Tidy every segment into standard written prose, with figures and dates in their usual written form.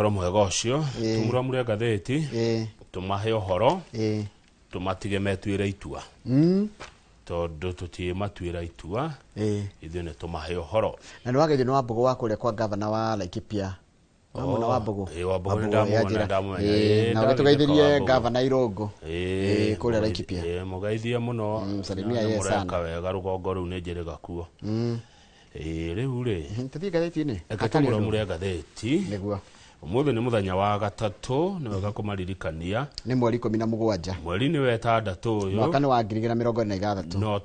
horo mwega ucio tumuramure gatheti tumahe horo tumatige metwire itua tondu tutie matwira itua ithune tumahe horo na nwageje no Wambugu wa kule kwa governor wa Laikipia Wamuna Wambugu Wambugu ndamu na gatugaithirie governor Irungu kule Laikipia mugaithia muno salimia yeye sana wega rugongo ru nejere gakuo riu ri tuthie gatheti-ini akatumuramure gatheti niguo umuthi ni muthenya wa gatatu ni wega kumaririkania ni mweri 17 mweri ni wetandatu uyu mwaka ni wa 2026 no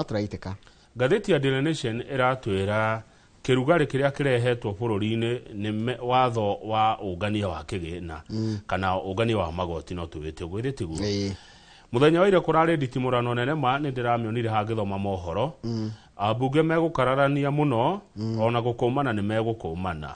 turaitika gatheti ya Daily Nation iratwira kirugari kiria kirehetwo bururi-ini ni watho wa ungania wa kigina kana ungania wa magoti no tuwite gwirite guo muthenya wa ira kurari nditimurano nene ma ni ndiramionire hagithoma mohoro abunge megukararania muno ona gukumana ni megukumana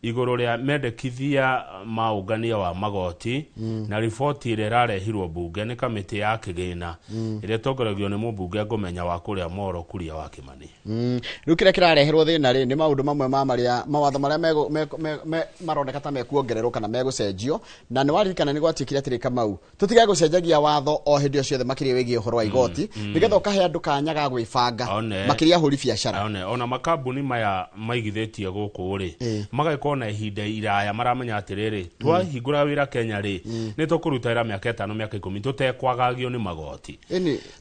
iguru ria mendekithia maungania wa magoti na riboti ire rarehirwo bunge ni kamiti ya kigina ire tongoragio ni mubunge ngumenya wa kuria moro kuria wa Kimani riu kira kirareherwo thina ri ni maundu mamwe maria mawatho maria maroneka ta mekuongererwo kana megucenjio na ni waririkana ni gwatikire atiri Kamau tutigae gucenjagia watho o hindi ciothe makiria wigie uhoro wa igoti nigetha ukahe andu kanya ga gwibanga makiria huri biacara ona makambuni maya maigithitie guku ri magaiko na ihinda iraya maramenya atiriri twahingura wira Kenya ri ni tukuruta ira miaka 5 miaka 10 tutekwagagio ni magoti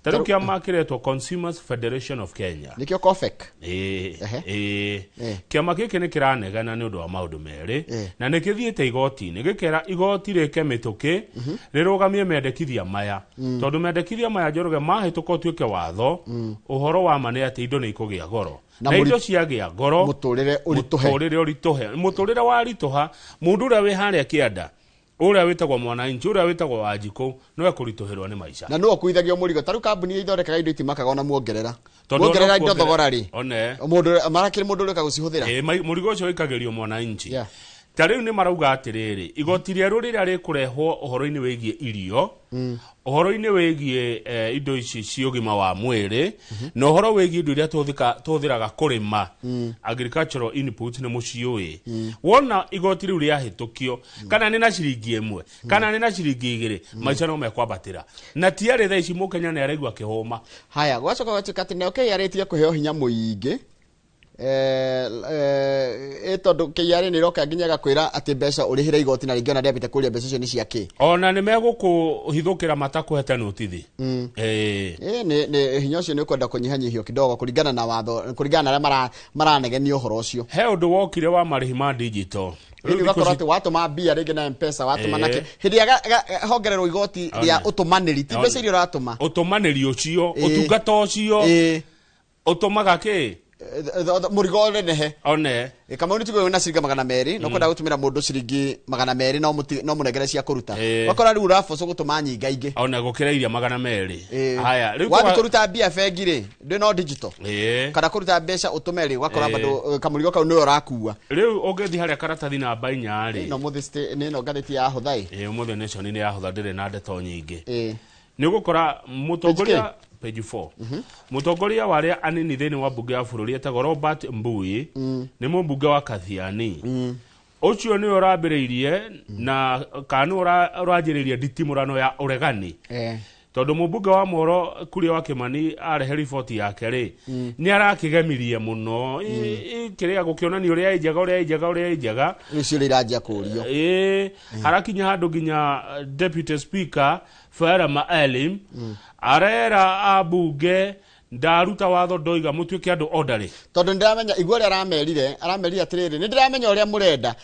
tariu kia makiretwo Consumers Federation of Kenya nikio COFEC kia makike ni kiranegana ni undu wa maundu meri na nikithiete igoti-ini gikera igoti rike mituki rirugamie mendekithia maya tondu mendekithia maya njoroge mahituka tuike watho uhoro wa mane ati indo ni ikugia goro na indo ciagia goro muturire urituhe wa rituha mundu ria wi haria kianda uria witagwo mwananchi uria witagwo Wanjiku no ekurituhirwa ni maisha na no kuithagio murigo taru kambuni ithondekaga indo itimakaga ona muongerera indo thogora ri mundu marakiri mundu ria gucihuthira murigo ucio ikagerio mwananchi tariu ni marauga atiriri igoti rieru riria rikurehwo uhoro-ini wigie irio uhoro-ini wigie indo ici ciugima wa mwiri na uhoro wigie indo iria tuthiraga kurima agricultural inputs ni muciui wona igoti riu ria hitukio kana ni na ciringi imwe kana ni na ciringi igiri maica no mekwambatira na tiari tha ici mukenya ni araigua kihuma haya gwacoka watikati ne okay yaretie kuheo hinya muingi tondu KRA ni roka nginya gakwira ati mbeca urihire igoti na ringi ona ndiabite kuria mbeca icio ni ciake ona ni megukuhithukira matakuhete notithi ni hinya ucio ni ukwenda kunyihanyihio kidogo kuringana na watho kuringana na maranegenio uhoro ucio he undu wokire wa marihi ma digital ili wakora ati watu mabia ringi na M-Pesa watu manake hindi hongererwo igoti ria utumaniri ti mbeca irio ratuma utumaniri ucio utungata ucio utumaga ki murigo nehe one kama ni tugo na ciringi 200 no kwenda gutumira mundu ciringi 200 no munegere cia kuruta wakora riu rafoso gutuma nyinga ingi ona gukira iria 200 haya riu wathi kuruta bia bengi ri ndi no digital kana kuruta mbeca utumeri wakora bado kamurigo kau no rakua riu ungethi haria karatathi namba 4 ri no muthi ni no gatheti ya huthai muthi Nation ni ya hutha ndire na ndeto nyingi ni gukora mutongoria page 4 mutongoria waria anini thini wa bunge ya bururi etagwo Robert Mbui ni mubunge wa Kathiani ucio ni urambiriirie na kanu urajiriria nditimurano ya uregani tondu mubunge wa Moro kuria wa Kimani arehe report yake ri ni arakigemirie muno kiria gukionani uria ijaga ucio riranjia kurio harakinya handu nginya deputy speaker Farah Maalim arera abunge ndaruta watho ndoiga mutuike andu orderly tondu ndiramenya igwa ria aramerire atiriri ni ndiramenya uria murenda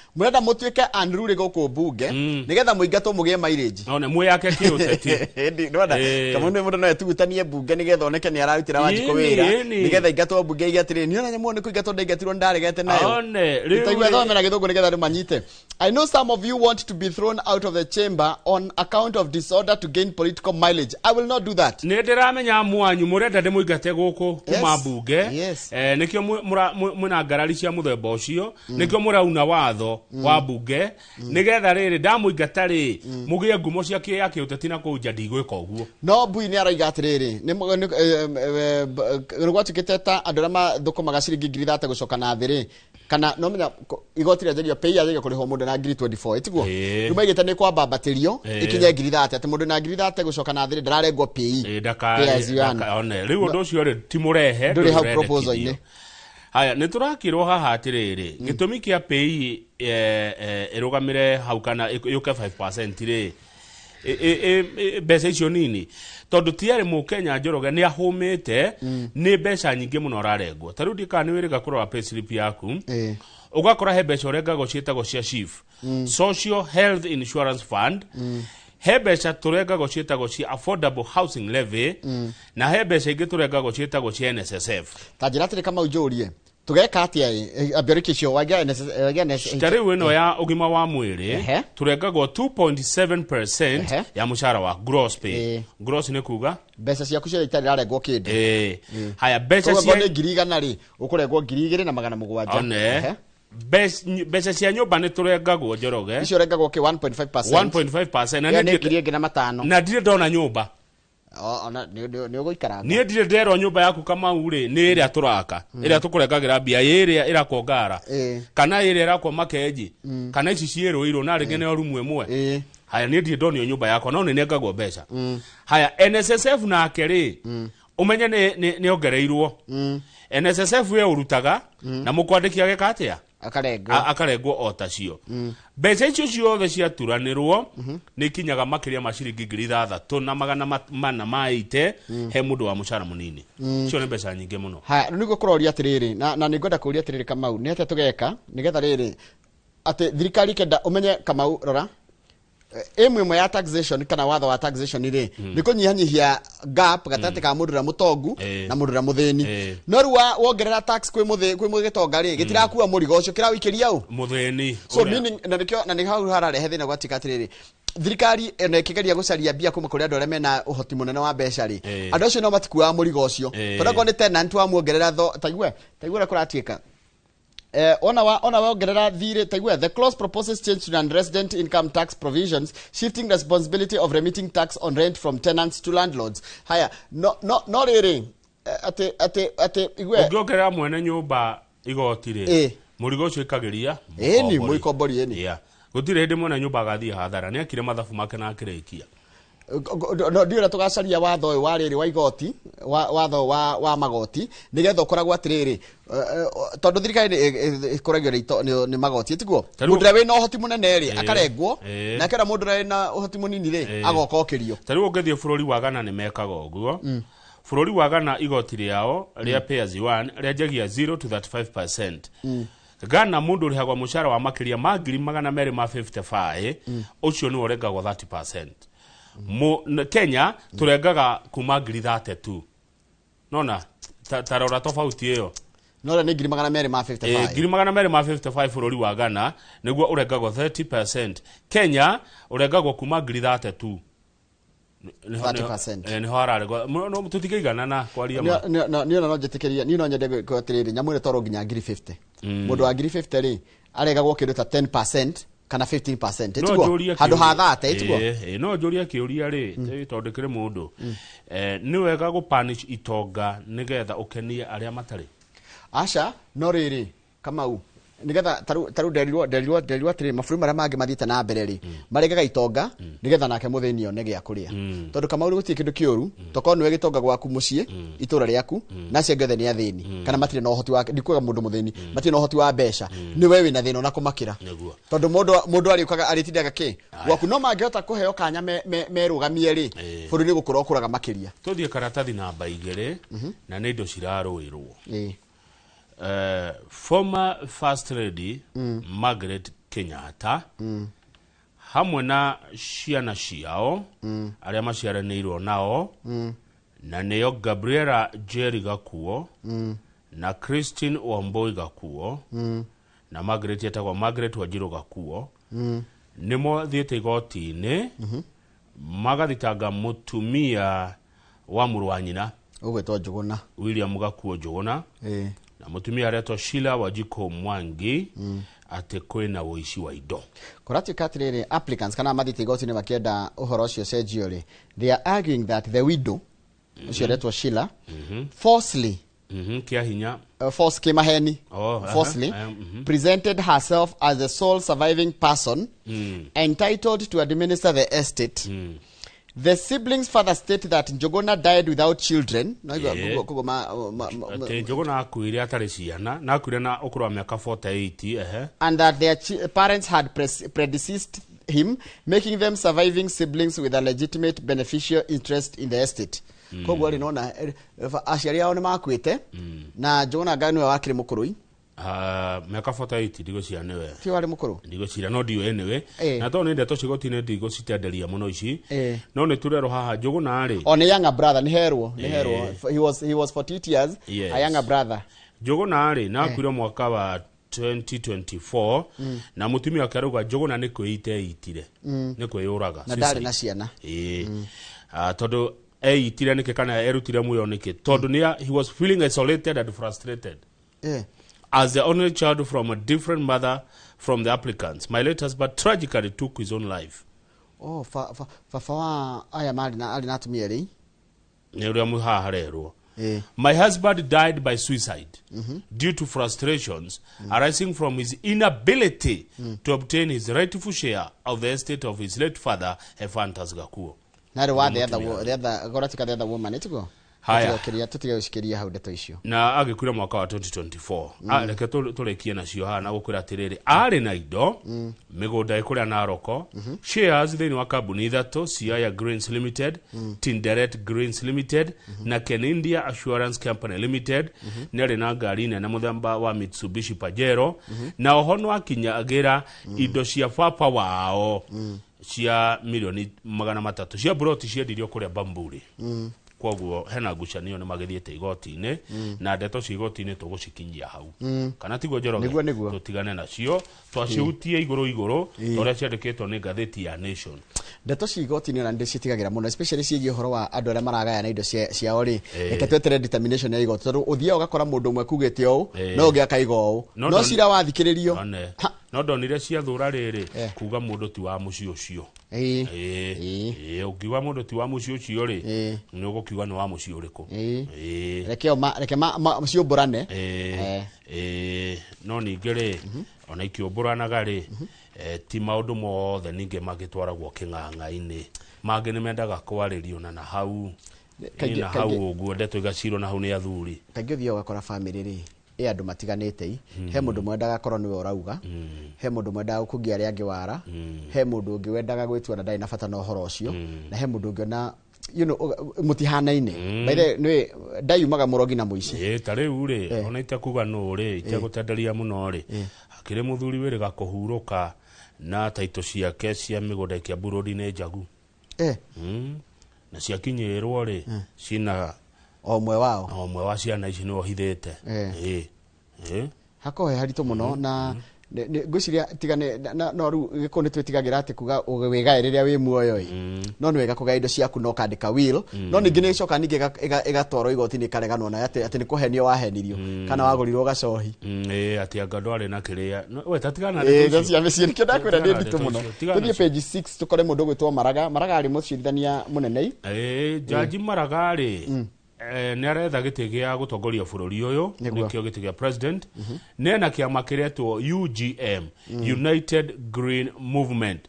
mutuike unruly guku bunge nigetha muingatwo mugie mileage one mwe yake ki uteti ndona kama ni mundu no etugutanie bunge nigetha oneke ni ararutira Wanjiku wira nigetha ingatwo bunge igatiri ni ona nyamu ni kuingatwo ndingatirwo ndaregete nayo one taigwa thomera githungu nigetha rimanyite I know some of you want to be thrown out of the chamber on account of disorder to gain political mileage. I will not do that. Ni ndiramenya mwanyu murenda ndimuinga maingate guku kuma mbunge nikio mwina ngarari cia muthemba ucio nikio murauna watho wa mbunge nigetha riri ndamuingata ri mugie ngumo cia ya kiuteti na kuja ndigwika uguo no Mbui ni araiga atiriri ni rugwatikite ta andu aria mathukumaga ciringi 30 gucoka na thiri kana no menya igoti ria njerio pay aje kuriho mundu na 24 itiguo ruma igite ni kwa bambatirio ikinye 30 ati mundu na 30 gucoka na thiri ndararengwo pay one riu undu ucio ri timurehe nduri hau proposal ini haya ni turakirwo haha atiriri gitumi kia pay irugamire hau kana yuke 5% ri mbeca icio nini tondu tiari mu Kenya Njoroge ni ahumite ni mbeca nyingi muno rarengwo taru ndikani wiriga kurora payslip yaku ugakora he mbeca urengagwo cietagwo cia SHIF Social Health Insurance Fund he mbeca turengagwo cietagwo cia Affordable Housing Levy na he mbeca ingi turengagwo cietagwo cia NSSF tanjira atiri kama ujurie tugeka atia abiorikicio wagia NSSF tari wino ya ugima wa mwiri turengagwo 2.7% ya mushara wa gross pay gross ni kuga mbeca ciaku cia itari rarengwo kindu haya mbeca cia ni 200 ri ukurengwo 2,700 mbeca cia nyumba ni turengagwo Njoroge icio rengagwo ki 1.5% na ni ngiri na matano na ndire ndona nyumba ona ni ugoikara ni ndire ndero nyumba yaku kama uri ni iria turaka iria tukurengagira bia iria irakongara kana iria irakwo makenji kana ici cieruirwo na ringene rumu emwe haya ni ndire ndonio nyumba yako no ni nengagwo mbeca haya NSSF na akeri umenye ni ongereirwo NSSF we urutaga na mukwandikia gekatia akarengwo otacio mbeca icio ciothe ciaturanirwo ni kinyaga makiria maciringi 3,400 maite he mundu wa mucara munini cio ni mbeca nyingi muno ha niguo kuroria atiriri na ningwenda kuria atiriri Kamau ni ate tugeka nigetha riri ati thirikari kenda umenye Kamau rora imwe ya taxation kana watho wa taxation ri ni kunyihanyihia gap gatate ka mundu ra mutongu na mundu ra muthini no ruwa wongerera tax kwi mugitonga ri gitirakuwa murigo ucio kira wikiria u muthini so meaning na ni hau hararehe thina gwatika atiriri thirikari ene kigeria gucaria bia kuma kuri andu aria mena uhoti munene wa mbeca ri andu acio no matikuwa murigo ucio tondu ni tenant wa muongerera taigwe kuratieka ona waongerera thire taigwe the clause proposes change to non-resident income tax provisions shifting responsibility of remitting tax on rent from tenants to landlords haya no riri ate igwe ugiongerera mwene nyumba igoti ri murigo ucio ikagiria ni muikombori gutire hindi mwene nyumba agathie hathara ni akire mathabu make na akirikia no ndiura tugacaria watho uyu wa riri wa igoti watho wa magoti nigetha ukoragwo atiriri tondu thirikari ikoragio ni magoti etiguo mundu we no uhoti munene ri akarengwo na kera mundu we na uhoti munini ri agoka okirio tari ungethie bururi wa Ghana ni mekaga uguo bururi wa Ghana igoti riao ria pay as you earn ria jagia 0 to 35% Ghana mundu rihagwa mushara wa makiria ma 255 ucio ni urengagwo 30%. Kenya turengaga kuma 32 nona tarora tofauti iyo nora ni 255 255 bururi wa Ghana niguo urengagwo 30% Kenya urengagwo kuma 32 30% ni hararego no tutigeigana na kwaria ma ni no njetikiria ni no nyende gwetiriri nyamwire toro nginya 50 mundu wa 50 ri aregagwo kindu ta 10% kana 15% etiguo handu hathate etiguo no njuria kiuria ri tondekire mundu ni wega go punish itonga nigetha ukenie aria matari aca no riri Kamau nigetha taru derirwa tiri mafuru maria mangi mathite na mbere ri maregaga itonga nigetha nake muthini one gia kuria tondu Kamau gutie kindu kiuru toko niwe gitonga gwaku mucie itura riaku na ciengethe ni athini kana matire no hoti wa ndikuga mundu muthini matire no hoti wa mbeca ni wewe na thina na kumakira tondu mundu arikuga aritindaga ki gwaku no mangehota kuheo kanya merugamie ri bururi gukura okuraga makiria tuthie karatathi namba 2 na ni ndo ciraruirwo former First Lady Margaret Kenyatta hamwe na ciana ciao aria maciaranĩirwo nao na nĩo Gabriela Njeri Gakuo na Christine Wambui Gakuo na Margaret yetagwo Margaret Wanjiru Gakuo nimo thiĩte igoti-inĩ magathitanga mutumia wa mũrũ wa nyina ugwetwo Njuguna William Gakuo Njuguna na mutumia aretwo Sheila Wajiko Mwangi ate kwina woici wa indo kurati katiriri applicants kana mathite igoti-ini makienda uhoro ucio cenjio ri they are arguing that the widow ucio aretwo Sheila falsely kia hinya false kimaheni falsely presented herself as the sole surviving person entitled to administer the estate. The siblings further state that Njuguna died without children. Njuguna akuire atari ciana na akuire na ukuru wa miaka 48 and that their parents had predeceased him, making them surviving siblings with a legitimate beneficial interest in the estate. Kogwa rinaona aciari ao ni makwite na Njuguna ngani wakire mukurui miaka 48 ndigo ciane we ti wari mukuru ndigo cira no dio anyway na to nende to cigoti-ini ndigo citenderia muno ici no ni turero haha Njuguna ari on a younger brother ni herwo he was 48 years a younger brother Njuguna ari na akuire mwaka wa 2024 na mutumia wake aruga Njuguna ni kwite itire ni kwiyuraga na ndari na ciana tondu eitire nike kana erutire muyo nike tondu ni he was feeling isolated and frustrated as the only child from a different mother from the applicants. My late husband tragically took his own life. Aya mali na ali natumia ri ni uri amuha harerwo my husband died by suicide due to frustrations arising from his inability to obtain his rightful share of the estate of his late father Ephantus Gakuo. Nare wa the other goratika the other woman itugo haya tutigeucikiria hau ndeto icio na agikuira mwaka wa 2024 reke turekie nacio haha na gukwira atiriri ari na indo migunda ikuria Naroko shares thini wa kambuni ithatu Siaya Grains Limited, Tinderet Grains Limited na Kenindia Assurance Company Limited nere na ngari nene muthemba wa Mitsubishi Pajero na ohono akinyagira indo cia papa wao cia milioni 300 cia broti ciendirio kuria Bamburi kwoguo hena ngucanio ni magithiete igoti-ini na ndeto cia igoti-ini tugucikinyia hau kana tiguo Njoroge tutigane nacio twaciutie iguru uria ciandikitwo ni ngatheti ya Nation. Ndeto cia igoti-ini na ndicitigagira muno especially ciĩgiĩ uhoro wa andu aria maragaya na indo ciao ri reke twetere determination ya igoti tondu uthia ugakora mundu umwe kugite ou no ungi akaiga ou no cira wathikiririo no ndonire cia thura riri kuga mundu ti wa muci ucio ukiuga mundu ti wa muci ucio ri ni ugukiuga ni wa muci uriku reke ciumburane no ningi ri ona ikiumburanaga ri ti maundu mothe ningi magitwaragwo king'ang'a-ini mangi ni mendaga kwaririo na hau na hau uguo ndeto igacirwo na hau ni athuri kaingĩ ũthiaga ugakora family ri andu matiganite he mundu mwendaga korwo niwe urauga he mundu mwendaga kugia ari angi wara he mundu ungi wendaga gwitua na ndai na bata na uhoro ucio na he mundu ungi na mutihana-ine baire ni ndai umaga murogi na muici tariu ri ona itakuga no ri itagutenderia muno ri akire muthuri wiriga kuhuruka na taito ciake cia migunda kia bururi-ini njagu na ciakinyirwo ri cina omwe wa ciana ici no hithite hako he harito muno na ngwiciria tigane no ru giko ni twitigagira ati kuga wigae riria wi muoyo no ni wega kuga indo ciaku no kandika will no ningi ni coka ningi igatwaro igoti-ini kareganwo na ati ni kuhenio wahenirio kana wagurirwo gacohi ati anga ndwari na kiria we tatigana ndio cia meciri kenda kwira ni ndito muno tuthie page 6 tukore mundu gwitwo Maraga ari mucirithania munene Jaji Maraga ri ni aretha giti gia gutongoria bururi uyu nikio giti gia president nena kiama kiretwo UGM United Green Movement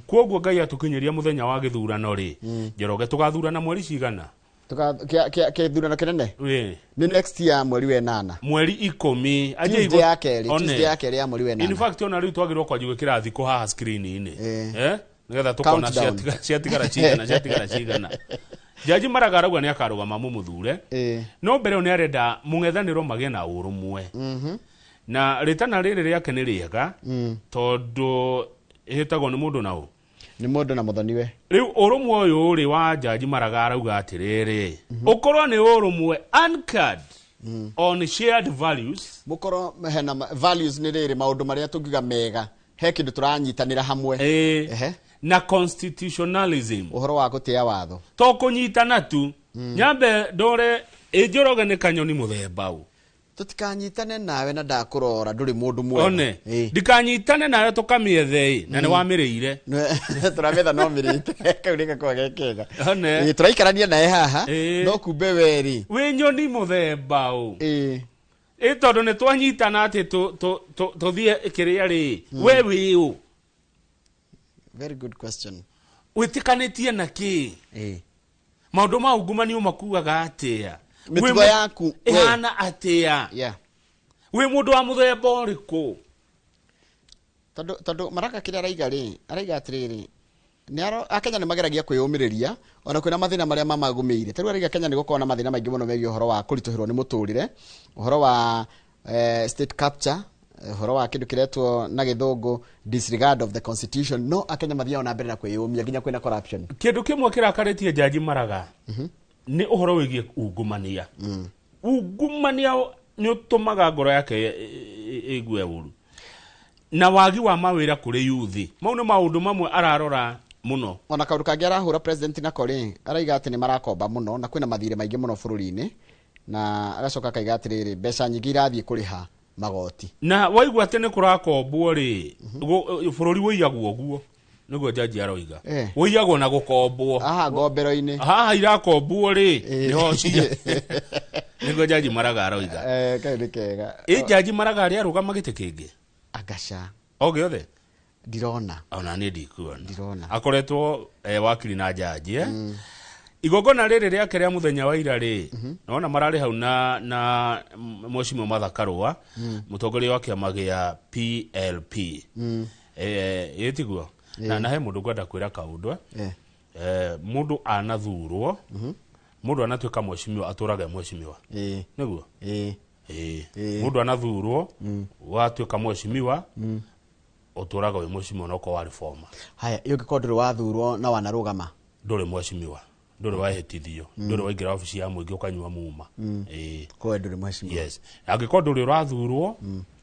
kwoguo ngai atukinyiria muthenya wa githurano ri Njoroge tugathurana mweri cigana thurano kinene ni next year mweri wa 8 mweri 10 aje igoti yake ya mweri wa 8 in fact ona riu twagirwo kwanjugä thikå haha screen-ini nigetha tukona ciatigara cigana Jaji Maraga arauga ni akarugama mumuthure no mbere oni arenda mung'ethaniro magie na urumwe na ritana riri riake ni riega tondu hitagwo ni mundu nao ni mundu na muthoniwe riu urumwe uyu ri wa Jaji Maraga arauga atiriri ukorwo ni urumwe anchored on shared values mukorwo hena values ni riri maundu maria tungiga mega he kindu turanyitanira hamwe na constitutionalism uhoro wa gutia watho to kunyitana tu nyambe ndore Njoroge nĩ kanyoni mũthemba u tutikanyitane nawe na ndakurora nduri mundu mwega one ndikanyitane nawe tukamiethe na nĩ wamĩrĩire turametha no mirite kaurika kwa gekega one turaikarania naye haha no kumbe weri wĩ nyoni mũthemba u tondũ nĩ twanyitana atĩ tũthiĩ kĩrĩa rĩ we wĩ ũ very good question wĩtĩkanĩtie na kĩ maũndũ ma ungumania makuaga atĩa mĩtugo yaku ihana atĩa wĩ mũndũ wa mũthemba ũrĩkũ tondũ maraka kĩrĩa araiga atĩrĩrĩ Akenya nĩ mageragia kwĩyũmĩrĩria ona kwĩna mathĩna marĩa mamagũmĩire tarĩu araiga Kenya nĩ gũkorwo na mathĩna maingĩ mũno megiĩ ũhoro wa kũritũhĩrwo nĩ mũtũrĩre ũhoro wa state capture ũhoro wa kĩndũ kĩretwo na gĩthũngũ disregard of the constitution no Akenya mathiaga na mbere na kwĩyũmia nginya kwĩna corruption kĩndũ kĩmwe kĩrakarĩtie Jaji Maraga nĩ ũhoro wĩgiĩ ungumania ungumania nĩ ũtũmaga ngoro yake ĩgue ũru na wagi wa mawĩra kũrĩ yuthi mau nĩ maũndũ mamwe ararora muno ona kaũndũ kangĩ arahũra president na kore araiga atĩ nĩ marakomba muno na kwĩna mathirĩ maingĩ muno bũrũri-inĩ na agacoka akaiga atĩrĩrĩ mbeca nyingĩ irathiĩ kũrĩha magoti na waigua atĩ nĩ kũrakombwo rĩ bũrũri wũiyagwo ũguo nĩguo jaji aroiga wũiyagwo na gũkombwo ngombero-inĩ haha irakombwo rĩ nĩho cia nĩguo Jaji Maraga aroiga kaĩ nĩ kega Jaji Maraga arĩ arũgama gĩtĩ kĩngĩ agaca ogĩothe ndirona ona niĩ ndikuona akoretwo wakiri na jaji igongona rĩrĩ rĩake rĩa mũthenya wa ira rĩ nona mararĩ hau na Mheshimiwa Martha Karua mũtongoria wa kĩama gĩa PLP ĩtiguo na he mũndũ ngwenda kwĩra kaũndũ mũndũ anathurwo mũndũ anatuĩka mheshimiwa atũraga mheshimiwa nĩguo mũndũ anathurwo watuĩka mheshimiwa ũtũraga wĩ mheshimiwa no ko wari forma haya ũngĩkorwo ndũrĩ wathurwo na wanarũgama ndũrĩ mheshimiwa ndũrĩ wahĩtithio ndũrĩ waingĩra obici ya mũingĩ ũkanyua muma kwa ndũrĩ mheshimiwa yes angĩkorwo ndũrĩ ũrathurwo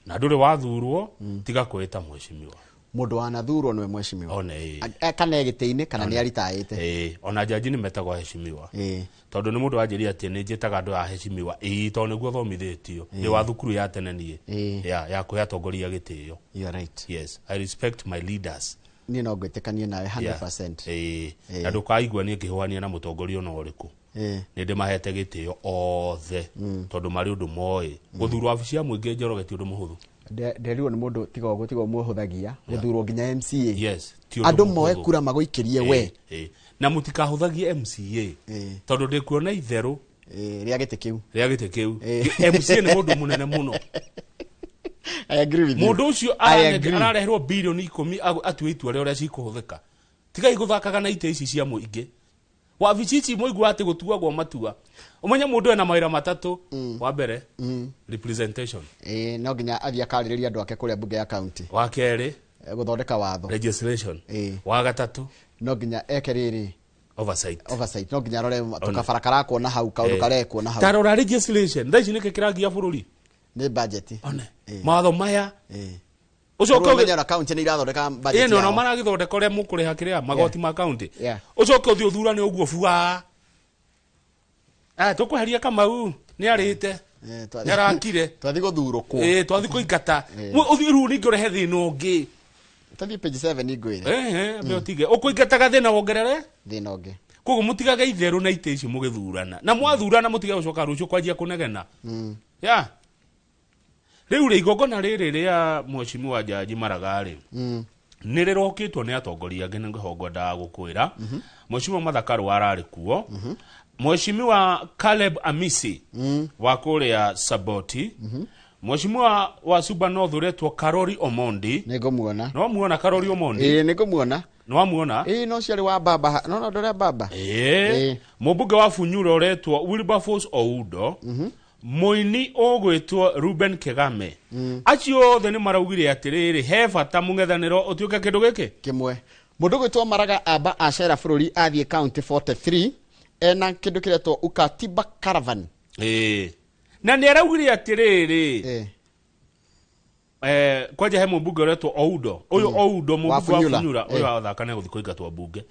na ndũrĩ wathurwo tiga kwĩta mheshimiwa mũndũ wanathurwo nĩwe mheshimiwa kana gĩtĩ-inĩ kana nĩ aritaĩte ona jaji nĩ metagwo heshimiwa tondũ nĩ mũndũ wanjĩria atĩ nĩ njĩtaga andũ a heshimiwa tondũ nĩguo thomithĩtio nĩ wa thukuru ya tene niĩ ya kũhe atongoria gĩtĩo you are right yes I respect my leaders niĩ no ngwĩtĩkanie nawe 100% na ndũkaigua niĩ ngĩhũania na mũtongoria ona ũrĩkũ nĩ ndĩmahete gĩtĩo othe tondũ marĩ ũndũ moĩ gũthurwo wabici ya mũingĩ Njoroge ti ũndũ mũhũthũ nderirwo nĩ mũndũ tiga mũhũthagia gũthurwo nginya MCA yes andũ moe kura magũikĩrie we na mũtikahũthagie MCA tondũ ndĩkuona itherũ rĩa gĩtĩ kĩu MCA nĩ mũndũ mũnene mũno I agree with you mũndũ ũcio arareherwo bilioni 10 atue itua rĩa ũrĩa cikũhũthĩka tiga igũthakaga na itĩ ici cia mũingĩ wabici ici mũigua atĩ gũtuagwo matua ũmenye mũndũ ena mawĩra matatũ wa mbere representation no nginya athiĩ akarĩrĩria andũ ake kũrĩa bunge ya county wa kerĩ gũthondeka watho legislation wa gatatũ no nginya eke rĩrĩ oversight no nginya rore tukabara karakwo na hau kaũndũ karekwo na hau tarora legislation thaa ici nĩkĩ kĩragia bũrũri nĩ budget mawatho maya ucoke ũmenye na county nĩ irathondeka budget yao no maragĩthondeka ũrĩa mũkũrĩha kĩrĩa magoti ma county ucoke ũthiĩ ũthurane ũguo bua tũkweheria Kamau nĩ arĩte nĩ arakire twathi gũthurwo kũ twathi kũingata ũthiĩ rĩu ningĩ ũrehe thĩna ũngĩ twathi page 7 ngwĩre mbeo tige ũkũingataga thĩna wongerere thĩna ũngĩ koguo mũtigage itherũ na itĩ icio mũgĩthurana na mwathurana mũtige gũcoka rũciũ kwanjia kũnegena rĩu igongona rĩrĩ rĩa Mheshimiwa Jaji Maraga rĩ nĩ rĩrokĩtwo nĩ atongoria angĩ nĩ ngwendaga gũkwĩra Mheshimiwa Martha Karua ararĩ kuo Mheshimiwa Caleb Amisi wa kũrĩa Saboti Mheshimiwa wa Suba North ũretwo Karori Omondi nĩngũmuona no muona Karori Omondi nĩngũmuona no muona no ciarĩ wa baba no ndore baba mũmbunge wa Funyura ũretwo Wilberforce Oudo Moini ũgwĩtwo Ruben Kegame acio othe nĩ maraugire atĩrĩrĩ he bata mũng'ethanĩro ũtuĩke kĩndũ gĩkĩ kĩmwe mũndũ gwĩtwo Maraga amba acera bũrũri athiĩ county 43 ena kĩndũ kĩretwo Ukatiba Caravan na nĩ araugire atĩrĩrĩ kwanja he mũmbunge ũretwo Oudo ũyũ Oudo mũmbunge wa Funyura ũyũ athakane gũthiĩ kũingatwo mbunge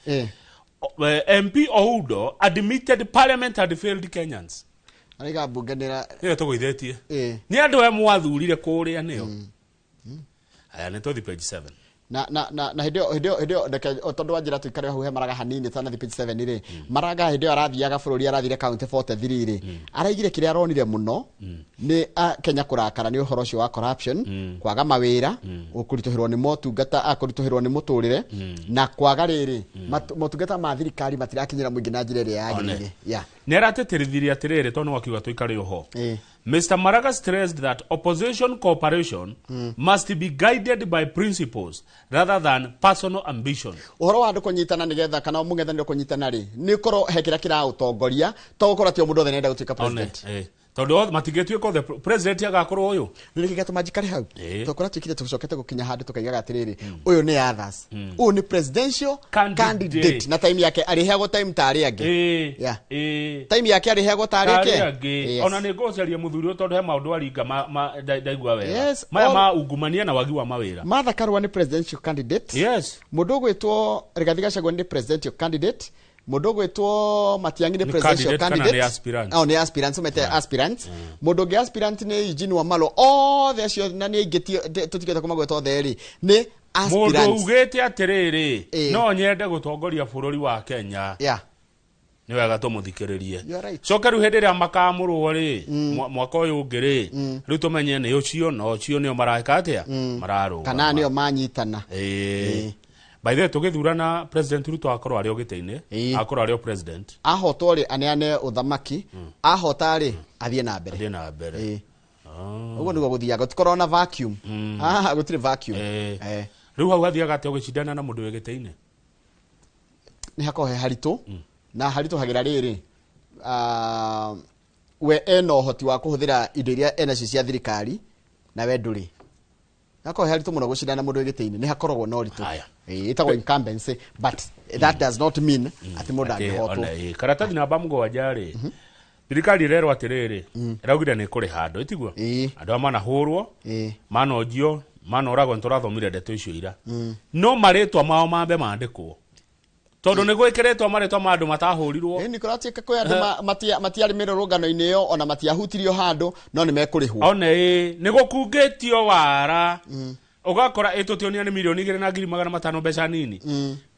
MP Oudo admitted Parliament had failed Kenyans. Ariga bungenera tugoithetie ni andu e mwathurire kuria nio aya ni tothi page 7 na hidio tondu wa njira tuikare huhe Maraga hanini tana thi page 7 ri Maraga hidio arathiaga bururi arathire county 43 ri araigire kiria aronire muno ni Kenya kurakara ni uhoro cio wa corruption kwaga mawira ukurituhirwo ni motungata akurituhirwo ni muturire na kwaga riri motungata ma thirikari matirakinyira muingi na njira iria yagirire ni arateterithirie atiriri tondu wakiuga tuikare uho Mr. Maraga stressed that opposition cooperation must be guided by principles rather than personal ambition. Uhoro wa andu kunyitana nigetha kana mungethaniro kunyitana ri ni koro hekira kira utongoria to gukora ti mundu othe nenda gutuika president. Tondu matigetwe ko the president agakorwo uyu ni kigato majikari hau tokora tukire tucokete gukinya handi tukaigaga atiriri uyu ni others uyu ni presidential candidate na time yake ari heago time tari angi time yake ari heago tari angi ona ni ngoceria muthuri tondu he maundu aringa ndaigua wega maya ma ungumania na wagi wa mawira Martha Karua ni presidential candidate mundu gwitwo Rigathi Gachagua ni presidential candidate mundu gwitwo Matiang'i ni presidential candidate ni aspirant umete aspirant mundu ge aspirant ni Eugene Wamalwa the acio na ni ingetio tutigete kumagweta theri ni aspirant mundu ugete atiriri no nyende gutongoria bururi wa Kenya ni wega tumuthikiririe cokeru hindi ria makamurwo ri mwaka uyu ngiri riu tumenye ni ucio no ucio ni maraka atia mararu kana ni o manyitana by the way tugithurana president Ruto akorwo ari ogiteine akorwo ari president ahotwo ri aneane uthamaki ahota ri athie na mbere ugo nigo guthiaga tukorwo na vacuum gutire vacuum riu hau athiaga ate ogicindana na mundu wegiteine ni hakohe haritu na haritu hagira riri we eno hoti wa kuhuthira indo iria enacio cia thirikari na we nduri hakohe haritu muno gucindana na mundu wegiteine ni hakoragwo no ritu itagwo incumbency but that does not mean ati mundu angihotwo karatathi namba mugwanja ri thirikari rero atiriri iraugire ni kuri hando itigwo andu amana hurwo manojio manoragwo nturathomire ndeto icio ira no maritwa mao mambe mandikwo tondu ni gwikiretwo maritwa ma andu matahurirwo ni kuratika kwa andu matiari mirorongano-ini iyo ona matiahutirio handu no ni mekurihwo ni gukungitio wara ugakora itutionia ni milioni 2,500 mbeca nini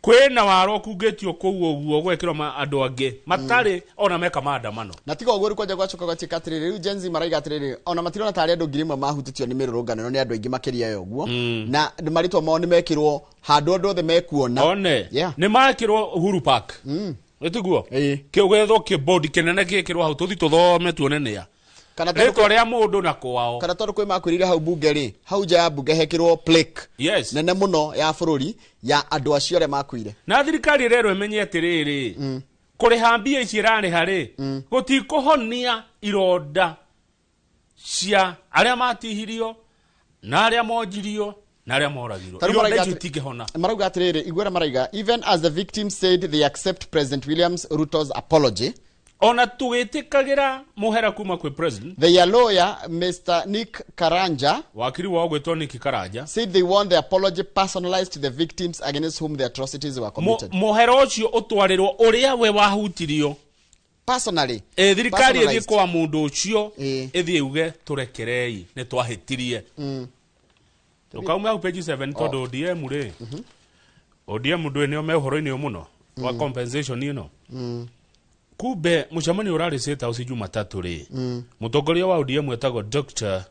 kwina waro kungitio kuu uguo gwekirwo andu angi matari ona meka maandamano na tiga uguo kwaje gwacoka gwatika atiriri riu Genzi maraiga atiriri ona matirona tari andu 1,000 mahutitio ni mirorongano ni andu aingi makiria yo uguo na maritwa mao ni mekirwo handu andu othe mekuona ni makirwo Uhuru Park itiguo kiugethwo ki board kinene gikirwo hau tuthi tuthome tuone nia kana tondu ria mundu na kwao kana tondu kwi makwirire hau bunge ri hau nja ya bunge hekirwo plaque nene muno ya bururi ya andu acio aria makwire na thirikari rero imenye atiriri kuriha mbia ici irariha ri gutikuhonia ironda cia aria matihirio na aria monjirio na aria moragirwo marauga atiriri igwera maraiga even as the victims said they accept President William Ruto's apology ona tuwitikagira muhera kuma kwe president the lawyer Mr. Nick Karanja wakiri wao gwetwo Nick Karanja said they want the apology personalized to the victims against whom the atrocities were committed muhera ucio utwarirwo uria we wahutirio personally thirikari ithie kwa mundu ucio ithie uge turekerei ni twahitirie tukauma ku page 7 tondu ODM ri ODM ndwe ni ome uhoro-ini muno wa compensation ino kube muchamani urari State House Jumatatu ri mutongoria wa ODM etagwo Dr.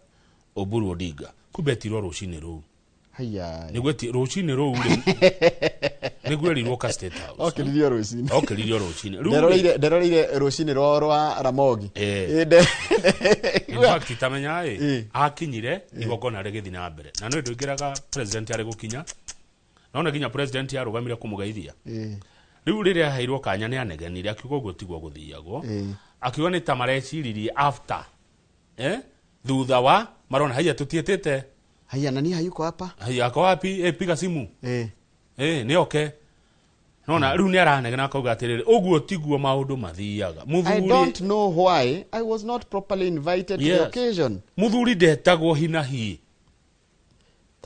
Oburu Odinga kube tiro rucini ru haya nigweti rucini ru ri nigwerirwo ka State House okiririo rucini nderoreire rucini rwa Ramogi in fact tamenya akinyire igogona regethi na mbere na no ndugiraga president ari gukinya naona kinya president yarugamire kumugeithia riu riria hairwo kanya ni anegenire akiugo guo tigwo guthiagwo akiugo ni tamarecirie after thutha wa marona haya tutietete haya nani hayuko hapa haya ako wapi piga simu ni okay nona riu ni aranegena akauga atiriri uguo tiguo maundu mathiaga muthuri I don't know why I was not properly invited to the occasion muthuri ndetagwo hinahi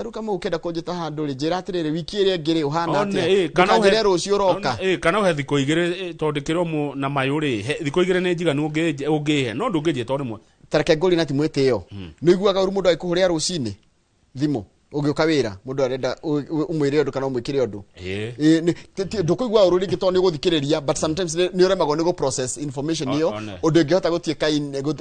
taru kama ukenda kunjita handu ri njira atiriri wiki iri ngiri uhana atia kana njira rucio roka kana he thiko igire tondikiro mu na mayuri thiko igire ne njiga ungihe no ndungije tondu mwe tareke ngoli na timu etio no iguaga uru mundu aikuhuria rucini thimu ugiuka wira mundu arenda umwire undu kana umwikire undu ndukuigua uru ringi to ni guthikiriria but sometimes ni uremagwo ni go process information iyo undu ngihota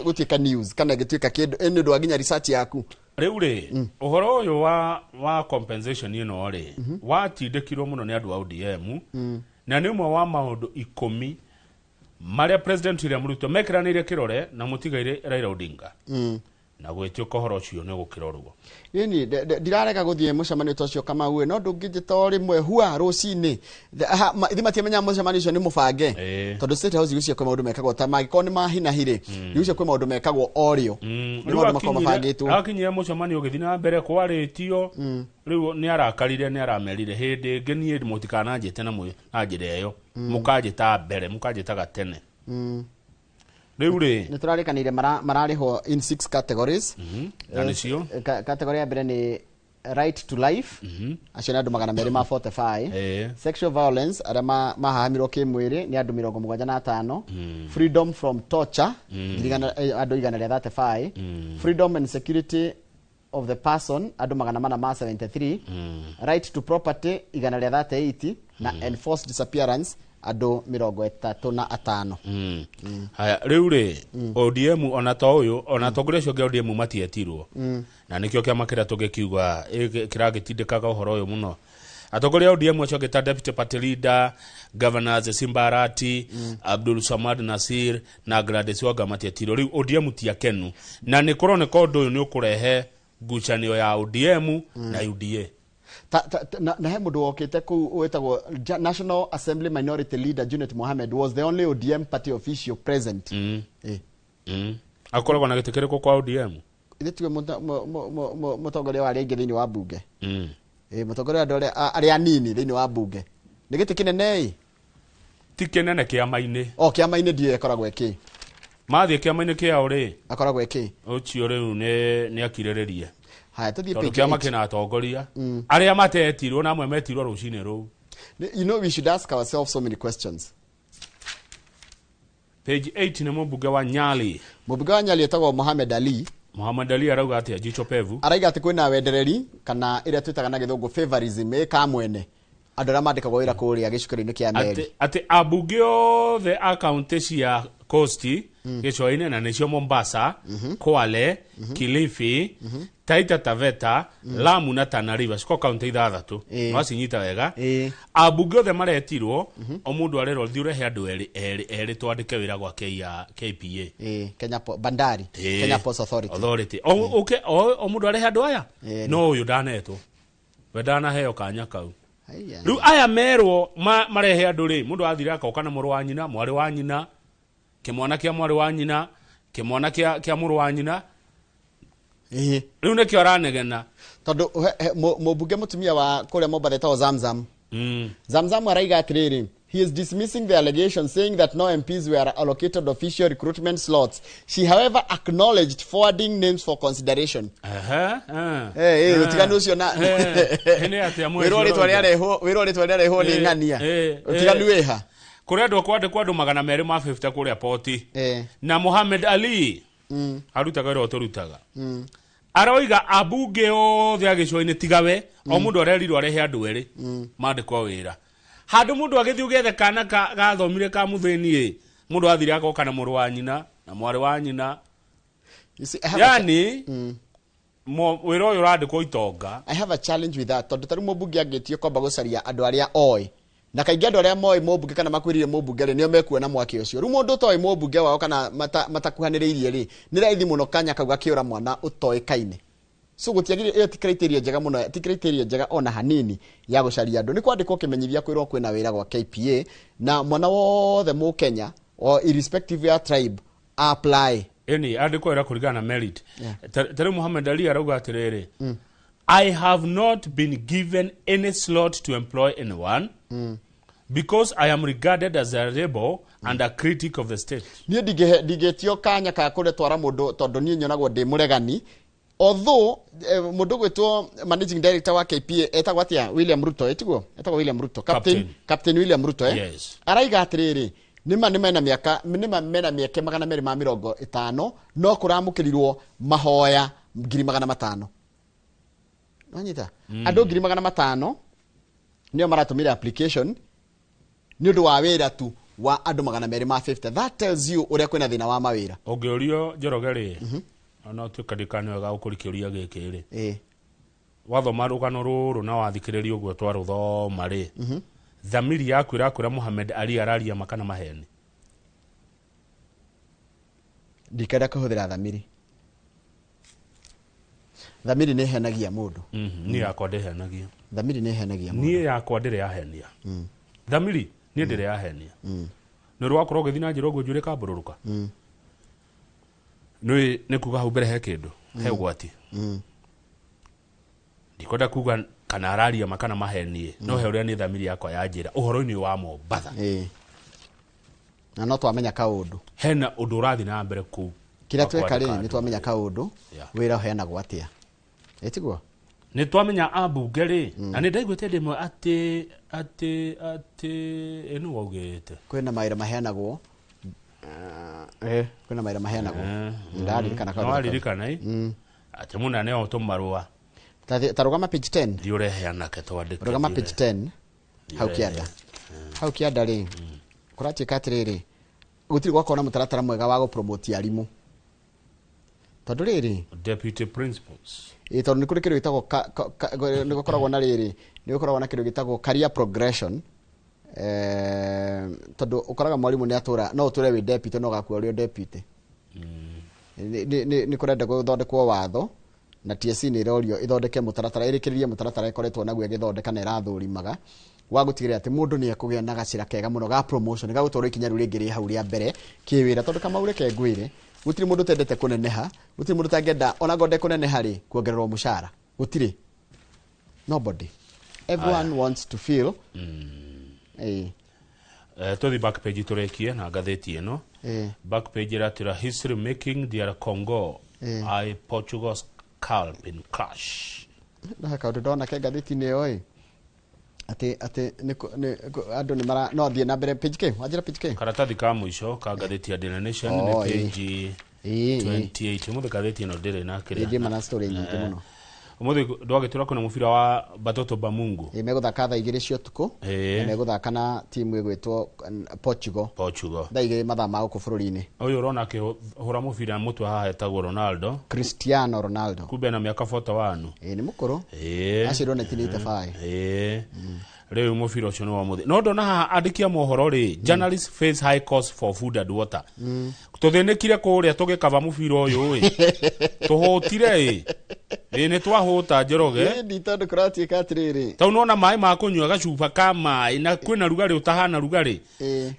gutieka news kana gituika kindu eni ndu aginya research yaku riu ri uhoro uyu wa compensation ino ri watindikirwo muno ni andu a ODM na ni umwe wa maundu 10 maria president William Ruto mekiranire kirore na mutigaire Raila Odinga na gwetio kohoro ucio ni gukirorwo ni ndirareka guthie mucemanio tocio kama uwe no ndungijito rimwe hua rucini thimatie menya mucemanio ucio ni mubange tondu state house gucio kwa maundu mekagwo ta magiko ni mahina hire gucio kwa maundu mekagwo orio ni maundu makoma bangitwo akinyia mucemanio ugithina mbere kwaritio riu ni arakarire ni aramerire hindi ngenie mutikana njite na njire iyo mukajita mbere mukajita gatene ni turarikanire marariho in 6 categories na nicio category ya mbere ni right to life acio ni andu 245 sexual violence aria mahahamirwo kimwiri ni andu 75 freedom from torture andu 135 freedom and security of the person andu 473 right to property 138 na enforced disappearance andu 35 haya riu ri ODM ona to uyu ona tongoria cio ODM matietirwo na nikio kia makira tugikiuga kiragitindikaga uhoro uyu muno atongoria ODM acio gita deputy party leader governors Simbarati Abdul Samad Nasir na Gladys Wanga matietirwo riu ODM tiakenu na ni kuroneka undu uyu ni ukurehe ngucanio ya ODM na UDA na he mundu wokite ku wetagwo National Assembly Minority Leader Junet Mohammed was the only ODM party official present akoragwo na gitikiriko kwa ODM ithiwe mutongoria wa ringi thini wa bunge mutongoria andũ arĩa anini thini wa bunge nĩ gĩtĩ kĩnene ti kĩnene kĩama-inĩ kĩama-inĩ ndiye akoragwo eki mathiĩ kĩama-inĩ kĩao rĩ akoragwo eki ũcio rĩu nĩ akirĩrĩrie haya tuthie page kĩama kĩna atongoria arĩa matetirwo na amwe metirwo rũcinĩ rũu. You know, we should ask ourselves so many questions. Page 8 ni mbunge wa Nyali. Mbunge wa Nyali etagwo Mohamed Ali. Mohamed Ali arauga atia jicho pevu. Araiga ati kwina wendereri kana ira twitaga na githungu favorism ka mwene. Andũ arĩa mandĩkagwo wĩra kũrĩa gĩcukĩro-inĩ kĩa Meri. Ati abunge othe akaunti cia Coast gĩcũa-inĩ na nĩcio Mombasa, Kwale, Kilifi, Taita Taveta, Lamu na Tana River, ciko kaunti ithathatũ. Macinyita wega. Abunge othe maretirwo, o mũndũ arerwo thiũre he andũ erĩ twandĩke wĩra gwa KPA. Kenya Bandari, Kenya Ports Authority. O mũndũ arehe andũ aya? No ũyũ ndanetwo. We ndanaheo kanya kau. Rĩu aya merwo marehe andũ rĩ, mũndũ athire akoka na mũrũ wa nyina, mwarĩ wa nyina, kĩmwana kĩa mwarĩ wa nyina, kĩmwana kĩa mũrũ wa nyina. Rĩu nĩkĩo aranegena. Tondũ mũmbunge mũtumia wa kũrĩa Mombasa etagwo Zamzam. Zamzam araiga atĩrĩrĩ, he is dismissing the allegation saying that no MPs were allocated official recruitment slots. She, however, acknowledged forwarding names for consideration. Utiganu ucio na wĩrwo rĩtwa rĩarehwo nĩ ng'ania. Utiganu wĩha. Kũrĩa andũ kwandĩkwo andũ 250 kũrĩa poti. Na Mohamed Ali arutaga wĩra ũtũrutaga. Aroiga abunge othe a gĩcũa-inĩ tigawe, o mũndũ arerirwo arehe andũ erĩ mandĩkwo wĩra. Handu mundu agithi ugethe kana gathomire ka mutheni mundu athire akoka na mũrũ wa nyina na mwarĩ wa nyina. Yani wĩra ũyũ ũrandĩkwo itonga. I have a challenge with that. Tondũ tarĩ mũmbunge angĩtio kwamba gũcaria andũ arĩa oĩ. Na kaingĩ andũ arĩa moĩ mũmbunge kana makwĩrire mũmbunge rĩ nĩo mekuona mwaki ũcio. Rĩu mũndũ ũtoĩ mũmbunge wao kana matakuhanĩrĩirie rĩ, nĩ raithi mũno kanya kau gakĩũra mwana ũtoĩkaine. So gutiagire iyo ti criteria njega muno, ti criteria njega ona hanini ya gucaria andu. Ni kwandikwo kimenyithia kwirwo kwina wira gwa KPA na mwana wothe mu Kenya or irrespective ya tribe apply. Eni andikwo ira kurigana merit. Tare Mohamed Ali arauga atirere. I have not been given any slot to employ anyone because I am regarded as a rebel and a critic of the state. Ni digetio kanya ka kuretwara mundu tondu ni nyonagwo ndi muregani. although mundu gwitwo managing director wa KPA etagwo atia William Ruto etiguo etagwo William Ruto captain William Ruto Yes. araiga atiriri nima mena miaka 250 no kuramukirirwo mahoya 500,000 nonyita andu 500,000 nio maratumira application ni undu wa wira tu wa andu 250. That tells you uria kwina thina wa mawira Ongeorio Njoroge ri ona tukadikane wega ukurikiuria gikiri wathoma rugano ruru na wathikiriria uguo twaruthoma ri thamiri yaku irakwira Muhammad Ali araria makana maheni ndikenda kuhuthira thamiri ni henagia mundu ni yakwa ndehenagia thamiri ni henagia mundu ni yakwa ndire yahenia thamiri ni ndire yahenia no rwakorwo githina njiro uguo njure kambururuka ni kuga hau mbere he kindu he gwati ndikwenda kuga kana araria makana mahenie no he uria ni thamiri yakwa ya njira uhoro-ini wa Mombatha na no twamenya kaundu hena undu urathi na mbere ku kira tweka ri ni twamenya kaundu wira uheanagwo atia etiguo ni twamenya ambunge ri na ni ndaiguite ndimwe ati enu waugite kwina mawira maheanagwo kwina mawira maheanagwo ndaririkana kaundu ndaririkana ati munane o tumarua tarugama page 10 ndi ureheana ke twandike rugama page 10 hau kianda ri kuratika atiriri gutiri gwakona mutaratara mwega wa gupromote arimu tondu riri deputy principals tondu nikuri kiru gitagwo nigukoragwo na riri nigukoragwo na kiru gitagwo career progression tondu ukoraga mwarimu ni atura no uture wi deputy no gakua uri deputy ni kurenda guthondekwo watho na TSC ni rorio ithondeke mutaratara irikiririe mutaratara ikoretwo naguo githondeka na irathurimaga wa gutigirira ati mundu ni akugia na gacira kega muno ga promotion ga gutwara ikinya ringi ri hau ria mbere kiwira tondu kamaure ke ngwire gutiri mundu tendete kuneneha gutiri mundu tangenda ona gonde kuneneha ri kuongererwo mushara gutiri nobody everyone wants to feel to the back page turekie na gatheti eno back page ratira history making DR Congo I Portugal's scalp in crash na kaundu ndona ke gatheti ni oi ati andu ni mara no thie na mbere page ke wajira page ke karatathi ka muico ka gatheti ya Daily Nation ni page 28 mu gatheti no ndire na kire ndi mana story nyingi muno umuthi ndwagitura kuna mubira wa Batoto Bamungu meguthaka tha igiri cio tuku meguthaka na timu igwitwo Portugal tha igiri mathaa ma guku bururi-ini uyu urona akihura mubira mutwe haha etagwo Ronaldo Cristiano Ronaldo kumbe na miaka 41 ni mukuru acirwo 1985 riu mubira ucio ni wa muthi no ndona haha andikia mohoro ri journalists face high cost for food and water tuthinikire kuria tugikava mubira uyu tuhutire ni twahuta Njoroge ndi tondu kuratika atiriri tau nona mai ma kunywa gacuba ka mai na kwina rugari utahana rugari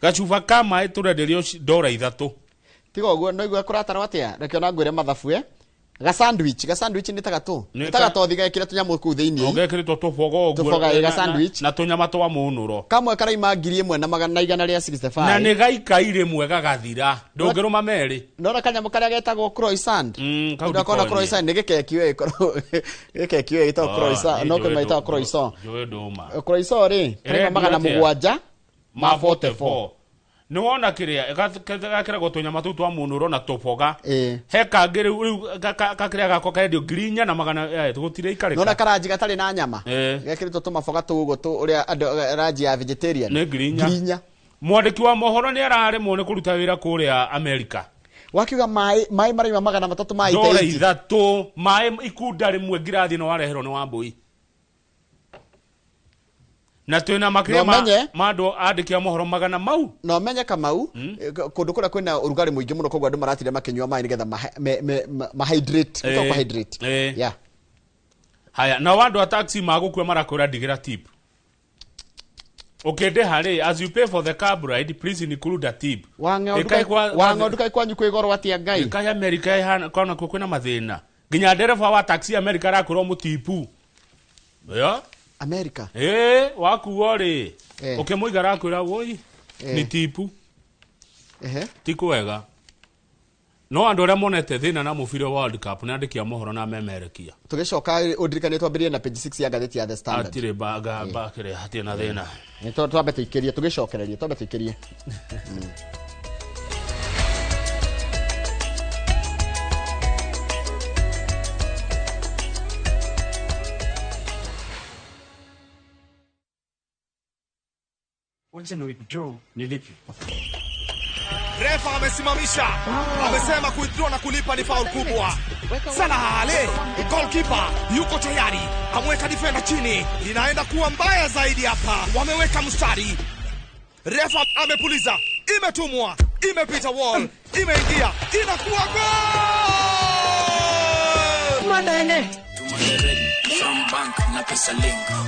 gacuba ka mai turenderio $3 tigo guo no igua kuratara atia reke ona ngwire mathabu ga sandwich ni tagatu thiga kira tunyamu ku thiini ongekiritwo tubogo ga sandwich na tunyama twa munuro kamwe karaima 1,165 na ni gaikaire mwega gathira ndungiruma meri nora kanyamu karia getagwo croissant ndakona croissant ni gikekiwe ito croissant no kuma ito croissant ri karaima 744 ni wona kiria gakira gotunyama tu twa munuro na tuboga he kangiri kakiria gako kaendio 400 gutire ikare nona karaji gatari na nyama gekirito tumaboga tuguo tu uria raji ya vegetarian ni girinya mwandiki wa mohoro ni araremwo ni kuruta wira kuria America wakiuga mai marima 300 mai $3 mai ikunda rimwe ngirathi no wareherwo ni Wambui na twina makiria mandu andikia mohoro magana mau no menye Kamau kundu kuria kwina urugari muingi muno kogwa andu maratire makinywa mai nigetha hydrate yeah haya na wandu a taxi magukua marakura digira tip okay hari as you pay for the cab ride please include a tip wango dukai kwanyu kwigoro atia ngai kai America hana kona kwina mathina ginya dereva wa taxi America rakuro mutipu yo America wakuo ri ukimuiga rakwira woi ni tipu tiku wega no andu aria monete thina na mubira World Cup na andikia mohoro na memerekia tugicoka udirikane twambirie na page 6 ya gatheti ya The Standard atire baga kire hatie na thina ni twambe tuikirie tugicokererie twambe tuikirie Wacha ni withdraw nilipi. Refa amesimamisha. Amesema kuwithdraw na kulipa ni foul kubwa. Salah Ale, goalkeeper yuko tayari. Amweka defender chini. Inaenda kuwa mbaya zaidi hapa. Wameweka mstari. Refa amepuliza. Imetumwa. Imepita wall. Imeingia. Inakuwa goal! Madene. Tumaneredi from bank na pesa lingo.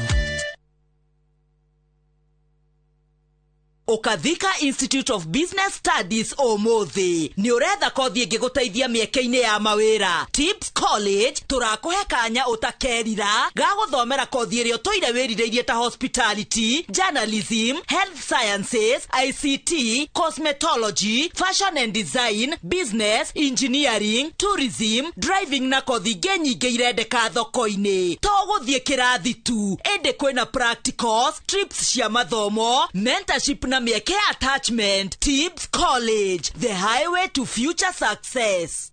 Ukathika Institute of Business Studies Omothi ni uretha kothi ingiguteithia mieke-ini ya mawira. Tips College turakuhe kanya utakerira ga guthomera kothi iria toire wirireirie ta hospitality, journalism, health sciences, ICT, cosmetology, fashion and design, business, engineering, tourism, driving na kothi nyingi irendeka thoko-ini. To guthie kirathi tu, ende kwina practicals, trips cia mathomo, mentorship na mieke attachment. Tips College, the highway to future success.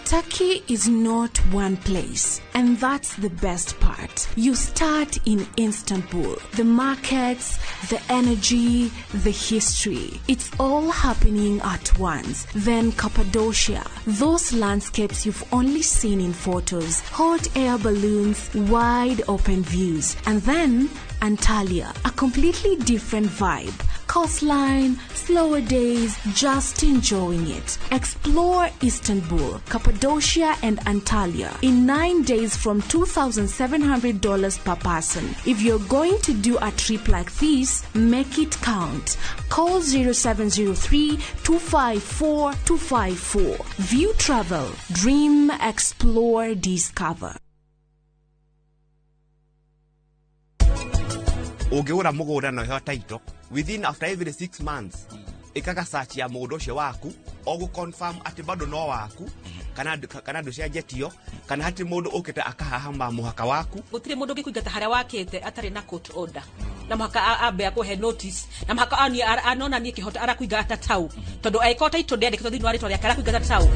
Turkey is not one place, and that's the best part. You start in Istanbul. The markets, the energy, the history. It's all happening at once. Then Cappadocia. Those landscapes you've only seen in photos. Hot air balloons, wide open views. And then Antalya, a completely different vibe. Coastline, slower days, just enjoying it. Explore Istanbul, Cappadocia and Antalya in 9 days from $2,700 per person. If you're going to do a trip like this, make it count. Call 0703-254-254. View Travel. Dream, explore, discover. Ungeura mugura na yo title within after every 6 months ikaga search ya mudo cio waku ogu confirm ati bado no waku kana nducia jetio kana hati mundu ukite akahahamba muhaka waku gutire mundu ngikuingata haria wakite atari na court order na muhaka ambe akuhe notice na muhaka ani anona nie kihota arakuingata tau tondu aikota ito ndende kitho thini wa rito ria kara kuingata tau.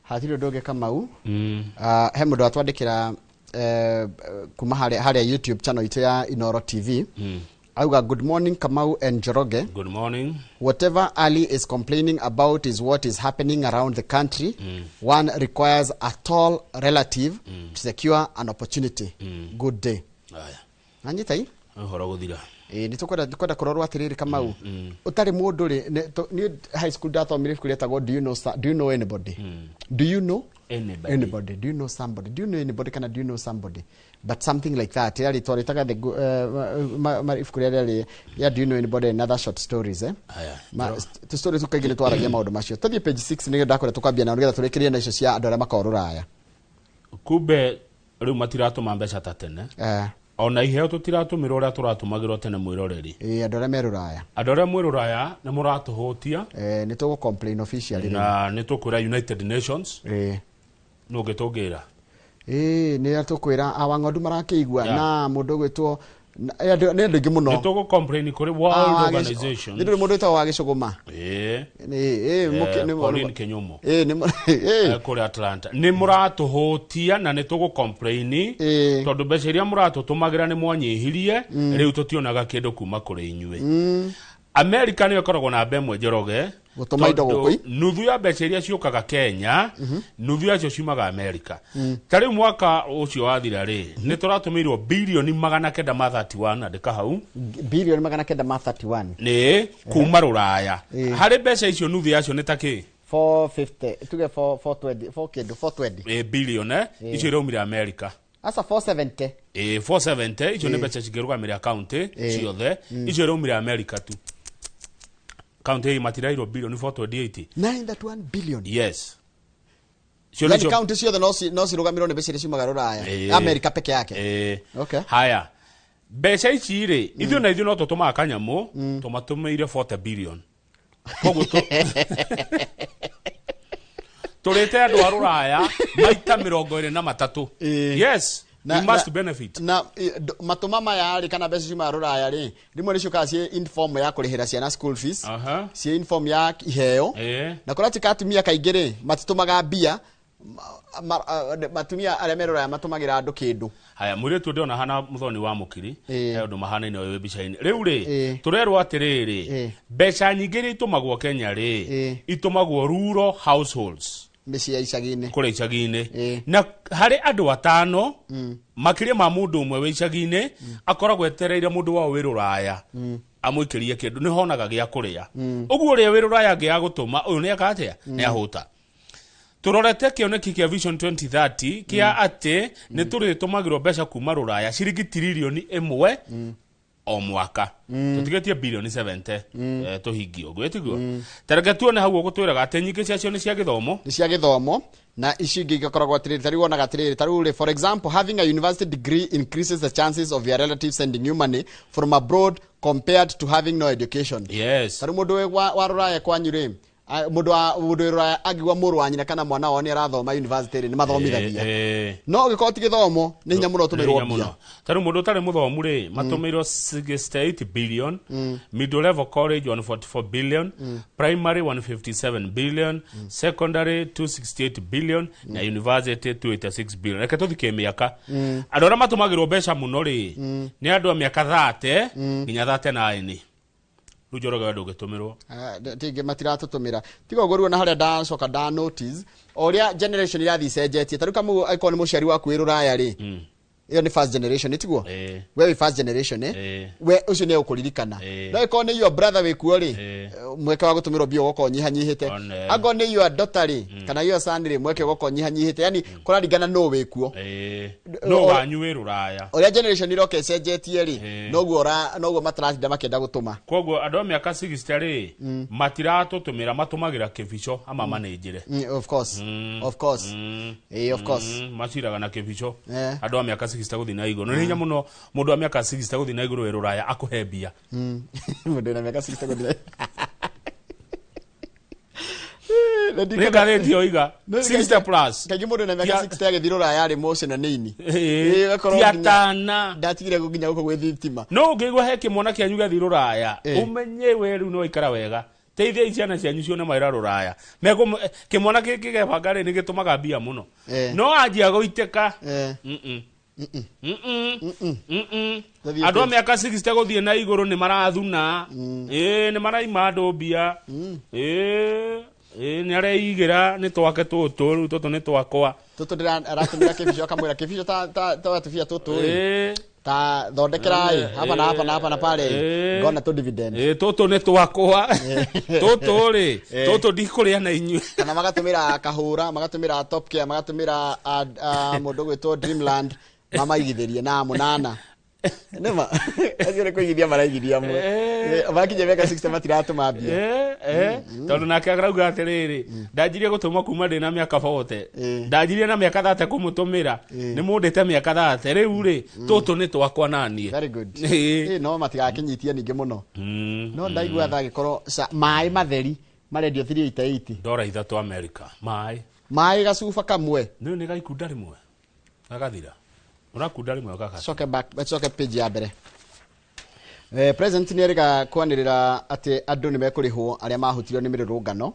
Hatiro doge Kamau he mundu atwandikira kuma haria YouTube channel itu ya Inoro TV auga good morning Kamau and Njoroge. Good morning. Whatever Ali is complaining about is what is happening around the country. One requires a tall relative to secure an opportunity. Good day. Aya anyita hii horo guthira ni tukwenda kurorwa atiriri Kamau utari mundu ri ni high school dathomire kuretagwo do you know anybody? Do you know anybody? Do you know somebody? Do you know anybody? Kana do you know somebody? But something like that yali toritaga the if kurere ya do you know anybody? Another short stories aya to stories ukagire twaragia maundu macio tathie page 6 ni ndakora tukambia na ngetha turekerie na icio cia andu aria makorura aya kube riu matiratuma mbeca ta tene ona iheo tutiratumira uria turatumagirwo tene mwiroreri andu aria meruraya ni muratuhutia ni tugo complain officially na ni tukwira United Nations no getongira ni atukwira awangodu marakiigua na mundu gwitwo ni ndingi muno ni tugo complain kuri World Organization ni mundu witwa wa gicuguma Pauline Kenyumo kuri Atlanta ni muratuhutia na ni tugo complain tondu mbeca iria muratutumagira ni mwanyihirie riu tutionaga kindu kuma kuri inyue America ni ikoragwo na mbemwe Njoroge gutuma indo gukui nuthu ya mbeca iria ciukaga Kenya nuthu yacio ciumaga America tari mwaka ucio wathira ri ni turatumirwo bilioni 931 andika hau bilioni 931 ni kuma ruraya hari mbeca icio nuthu yacio ni taki 450 tuge 420 bilioni icio iraumire America asa 470 470 icio ni mbeca cingirugamira account ciothe icio iraumire America tu county matirairo billion 428 9.1 billion. yes yani county ciothe no cirugamirwo nĩ mbeca iria ciumaga Rũraya Amerika peke yake okay haya mbeca ici rĩ ithuĩ na ithuĩ no tũtũmaga kanyamũ tũmatũmĩire 40 billion koguo tũrĩte andũ a Rũraya maita 23 yes you must benefit na matuma maya rĩ kana mbeca ciumaga Rũraya rĩ rimwe nĩ ciũkaga ciĩ inform ya kũrĩhĩra ciana school fees ciĩ inform ya iheo na kũratika atumia kaingĩ rĩ matitũmaga mbia matumia arĩa me Rũraya matũmagĩra andũ kĩndũ haya mũirĩtu ndĩona hana mũthoni wa mũkiri he ũndũ mahanaine wĩ mbica-inĩ rĩu rĩ tũrerwo atĩrĩrĩ mbeca nyingĩ iria itũmagwo Kenya rĩ itũmagwo rural households mĩciĩ ya icagi-inĩ kũrĩa icagi-inĩ na harĩ andũ atano makĩria ma mũndũ ũmwe wĩ icagi-inĩ akoragwo etereire mũndũ wao wĩ Rũraya amũikĩrie kĩndũ nĩ honaga gĩa kũrĩa ũguo ũrĩa wĩ Rũraya angĩaga gũtũma ũyũ nĩ aka atĩa nĩ ahũta tũrorete kĩoneki kĩa Vision 2030 kĩa atĩ nĩ tũrĩtũmagĩrwo mbeca kuma Rũraya ciringi tiririoni 1 o mwaka tũtigetie bilioni 70 tũhingio ũguo tiguo tareke tuone hau ũgũtwĩraga atĩ nyingĩ ciacio nĩ cia gĩthomo na ici ingĩ igakoragwo atĩrĩrĩ tarĩ wonaga atĩrĩrĩ tarĩ for example having a university degree increases the chances of your relatives sending you money from abroad compared to having no education. Yes. Tarĩ mũndũ wa Rũraya kwanyu rĩ mũndũ Rũraya agĩgwa mũrũ wa nyina kana mwana wao nĩ arathoma university nĩ mathomithagia no ũgĩkorwo ti gĩthomo nĩ hinya mũno tũmĩrwo mbia tarĩ mũndũ ũtarĩ mũthomu rĩ matũmĩirwo 68 billion middle level college 144 billion primary 157 billion secondary 268 billion na university 286 billion reke tũthikie mĩaka andũ arĩa matũmagĩrwo mbeca mũno rĩ nĩ andũ a mĩaka 30 nginya 39 Rujoroga ndũgĩtũmĩrwo tingi matiratũtũmĩra tiga ũguo ruo na harĩa ndacoka da notice oria generation irathi cenjetie taruka mu icon mũciari waku wĩ Rũraya rĩ iyo ni first generation tiguo we first generation we ucio nĩ ũkũririkana no iko nĩ your brother wĩ kuo rĩ mweke wa gũtũmĩrwo bio goko nyihanyihĩte ago nĩ your daughter rĩ kana your son rĩ mweke goko nyihanyihĩte yani kũraringana no wĩ kuo no wanyu wĩ Rũraya oria generation iroke cenjetie rĩ noguo mataratinda makĩenda gũtũma koguo andũ a mĩaka 60 rĩ matiratũtũmĩra matũmagĩra kĩbico ama manĩnjĩre of course maciraga na kĩbico andũ a mĩaka 60 gũthiĩ na igũrũ nĩ hinya mũno mũndũ wa mĩaka 60 gũthiĩ na igũrũ wĩ Rũraya akũhe mbia mũndũ wa mĩaka 60 gũthiĩ nĩ gathĩti oiga 60 plus kaingĩ mũndũ na mĩaka 60 agĩthiĩ Rũraya arĩ motion na nini tiatana ndatigire gũkinya gũkũ gwĩ thitima no ũngĩigua he kĩmwana kĩanyu gĩathiĩ Rũraya ũmenye we rĩu no ikara wega teithia ciana cianyu cione mawĩra Rũraya kĩmwana kĩgĩbanga rĩ nĩ gĩtũmaga mbia mũno no anjia gũitĩka andũ a mĩaka 60 gũthiĩ na igũrũ nĩ marathuna nĩ maraima andũ mbia nĩ areigĩra nĩ twake tũtũ rĩu tũtũ nĩ twakwa tũtũ ndĩratũmĩra kĩbico akamwĩra kĩbico ta tũbia tũtũ rĩ ta thondekera hapa na pale ngona tu dividend tũtũ nĩ twakwa tũtũ rĩ tũtũ ndikũrĩa na inyuĩ kana magatũmĩra kahũra magatũmĩra top care magatũmĩra mũndũ gwĩtwo Dreamland mama igithĩrie na mũnana nema azire kũigithia maraigithia mwe bakinya mĩaka 60 matiratũma mbia tondũ nake arauga atĩrĩrĩ ndanjirie gũtũma kuma ndĩ na mĩaka 40 ndanjirie na mĩaka 30 kũmũtũmĩra nĩ mũndĩte mĩaka 30 rĩu rĩ tũtũ nĩ twakwa naniĩ very good no matigakinyitie ningĩ mũno no ndaigua tha gĩkorwo maĩ matheri marendio 388 dora ithatũ America maĩ gacuba kamwe nĩ gaikunda rĩmwe gagathira urakunda rimwe gaka soke page ya mbere president nĩ erĩga kwanĩrĩra atĩ andũ nĩ mekũrĩhwo arĩa mahutirio nĩ mĩrũrũngano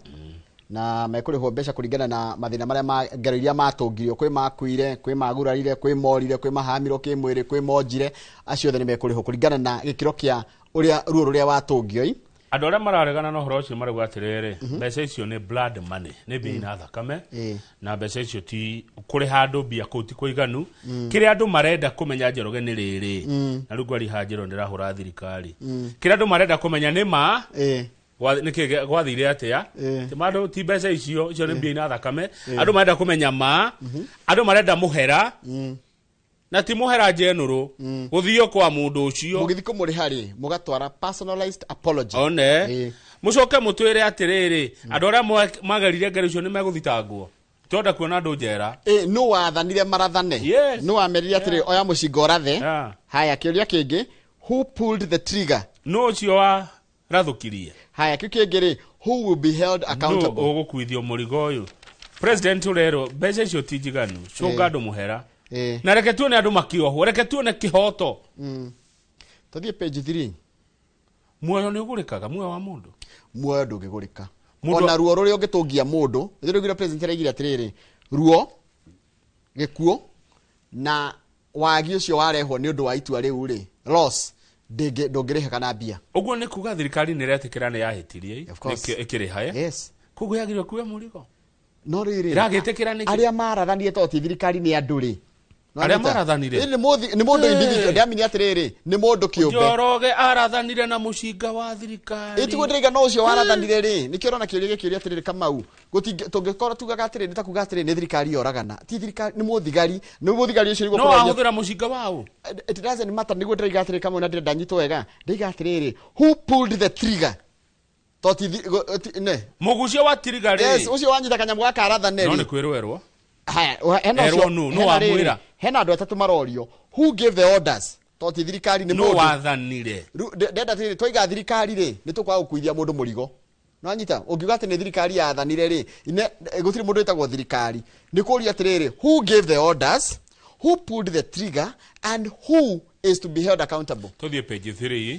na mekũrĩhwo mbeca kũringana na mathĩna marĩa ngero iria matũngirio kwĩ makuire kwĩ magurarire kwĩ morire kwĩ mahamirwo kĩmwĩrĩ kwĩ monjire acio othe nĩ mekũrĩhwo kũringana na gĩkĩro kĩa ruo rũrĩa watũngio andũ arĩa mararegana na ũhoro ũcio marauga atĩrĩrĩ mbeca icio nĩ blood money nĩ mbia na thakame na mbeca icio ti kũrĩ handũ mbia kũu ti kũiganu kĩrĩa andũ marenda kũmenya Njoroge nĩ rĩrĩ na rĩu ngwariha Njero ndĩrahũra thirikari kĩrĩa andũ marenda kũmenya nĩ ma nĩkĩ gwathire atĩa mandũ ti mbeca icio nĩ mbia na thakame andũ marenda kũmenya ma andũ marenda mũhera na ti mũhera njenũrũ gũthio kwa mũndũ ũcio mũgĩthi kũmũrĩha rĩ mũgatwara personalized apology mucoke mutwire atiriri andu aria magerire ngero icio ni meguthitangwo tonda kuona andu njera no wathanire marathane no amerire atiri oya mucinga urathe haya kiuria kingi who pulled the trigger no cio wa rathukirie haya kingiri who will be held accountable no ugukuithio murigo uyu president urero mbeca icio ti njiganu cunga andu muhera na reke tuone andu makiohwo reke tuone kihoto tuthie page 3 muoyo ni ugurikaga muoyo wa mundu muoyo ndungigurika ona ruo ruria ungitungia mundu ndirugire president araigire atiriri ruo gikuo na wagi ucio warehwo ni undu wa itua riu ri loss ndungirihaka na mbia uguo ni kuga thirikari ni retikira ni yahitirie ikiriha yes kugu yagirwe kuwe murigo no riri iragitikira ni aria marathanie to ti thirikari ni andu ri aria marathanire ni mundu individual ndiamini atiriri ni mundu kiumbe Njoroge arathanire na mucinga wa thirikari itigo ndiriga no ucio warathanire ri nikirona kiuria atiriri Kamau tungikora tugaga atiriri nitakuga atiriri ni thirikari yoragana ti thirikari ni muthigari ucio no ahuthira mucinga wao it doesn't matter niguo ndiriga atiriri Kamau na ndiri ndanyitwo wega ndiriga atiriri who pulled the trigger toti ne mugucio wa trigger ri yes ucio wanyita kanyamu gaka arathanire no ni kwirwerwo haya no amwira hena andu atatu marorio who gave the orders toti thirikari ni mundu no wathanire ndenda tiri twiga thirikari ri ni tukwa gukuithia mundu murigo no anyita ungiuga ati ni thirikari yathanire ri gutiri mundu etagwo thirikari ni kuria atiriri who gave the orders who pulled the trigger and who is to be held accountable tuthie page 3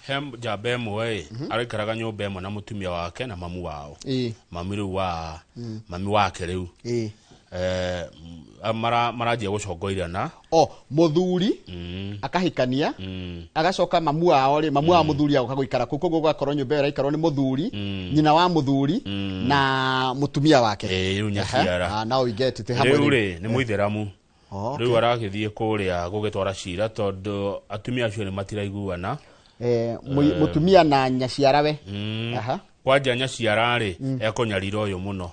hem jabe mwe araikaraga nyumba emo na mutumia wake na mamu wao mami riu wa mami wake riu marajia gucongoirana muthuri akahikania agacoka mamu wao ri mamu wa muthuri agoka guikara kuko gugakorwo nyumba ira ikarwo ni muthuri nyina wa muthuri na mutumia wake riu nyaciara now we get it hamwe riu ri ni muitheramu riu aragithie kuria gugitwara cira tondu atumia acio ni matiraiguana mutumia na nyaciara we kwanja nyaciara ri ekunyarira uyu muno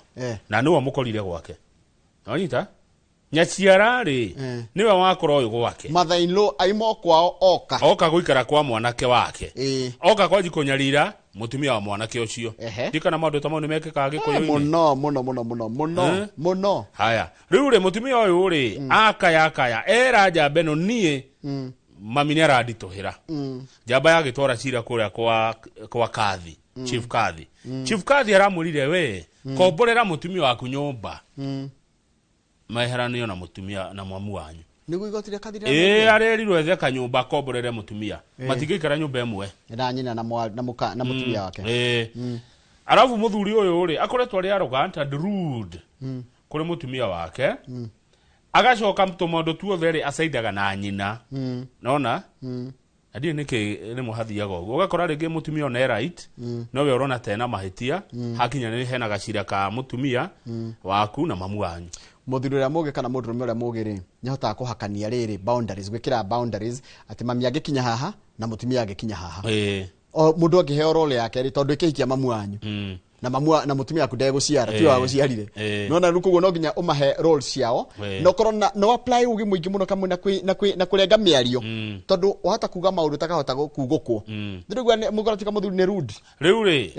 na niwe mukorire gwake Onyita nyaciara ri niwe wakora uyu gwake mother in law aimo kwao oka guikara kwa mwanake wake oka kwa jikunyarira mutumia wa mwanake ucio ndikana maundu tamwe ni mekikaga gikuyu muno haya riu ri mutumia uyu ri akaya era jambe no nie mami ni aradituhira jamba yagitwara cira kuria kwa kathi chief kathi aramurire we komborera mutumia waku nyumba maheranio na mutumia na mwamu wanyu nigu igotire kathira arerirwe theka nyumba komborere mutumia matigikara nyumba emwe na nyina na mutumia wake arafu muthuri uyu ri akoretwo ri arrogant and rude kuri mutumia wake agacoka mtumondo tuothe ri acaidaga na nyina nona adi niki ni muhathiaga uguo ugakora ringi mutumia ona right no we urona tena mahitia hakinya ni hena gacira ka mutumia waku na mamu wanyu muthuri uria muge kana mundu uria muge ri nihota kuhakania riri boundaries gwikira boundaries ati mami agikinya haha na mutumia agikinya haha mundu angiheo role yake ri tondu ikihikia mamu wanyu na mamu na mutumia aku ndeguciara ti wa guciarire nona rukugo no nginya umahe roles ciao no korona no apply ugi muingi muno kamwe na kurenga miario tondu wahota kuga maundu takahota kugukwo ndirugwa mugora tika muthuri ne rude riu ri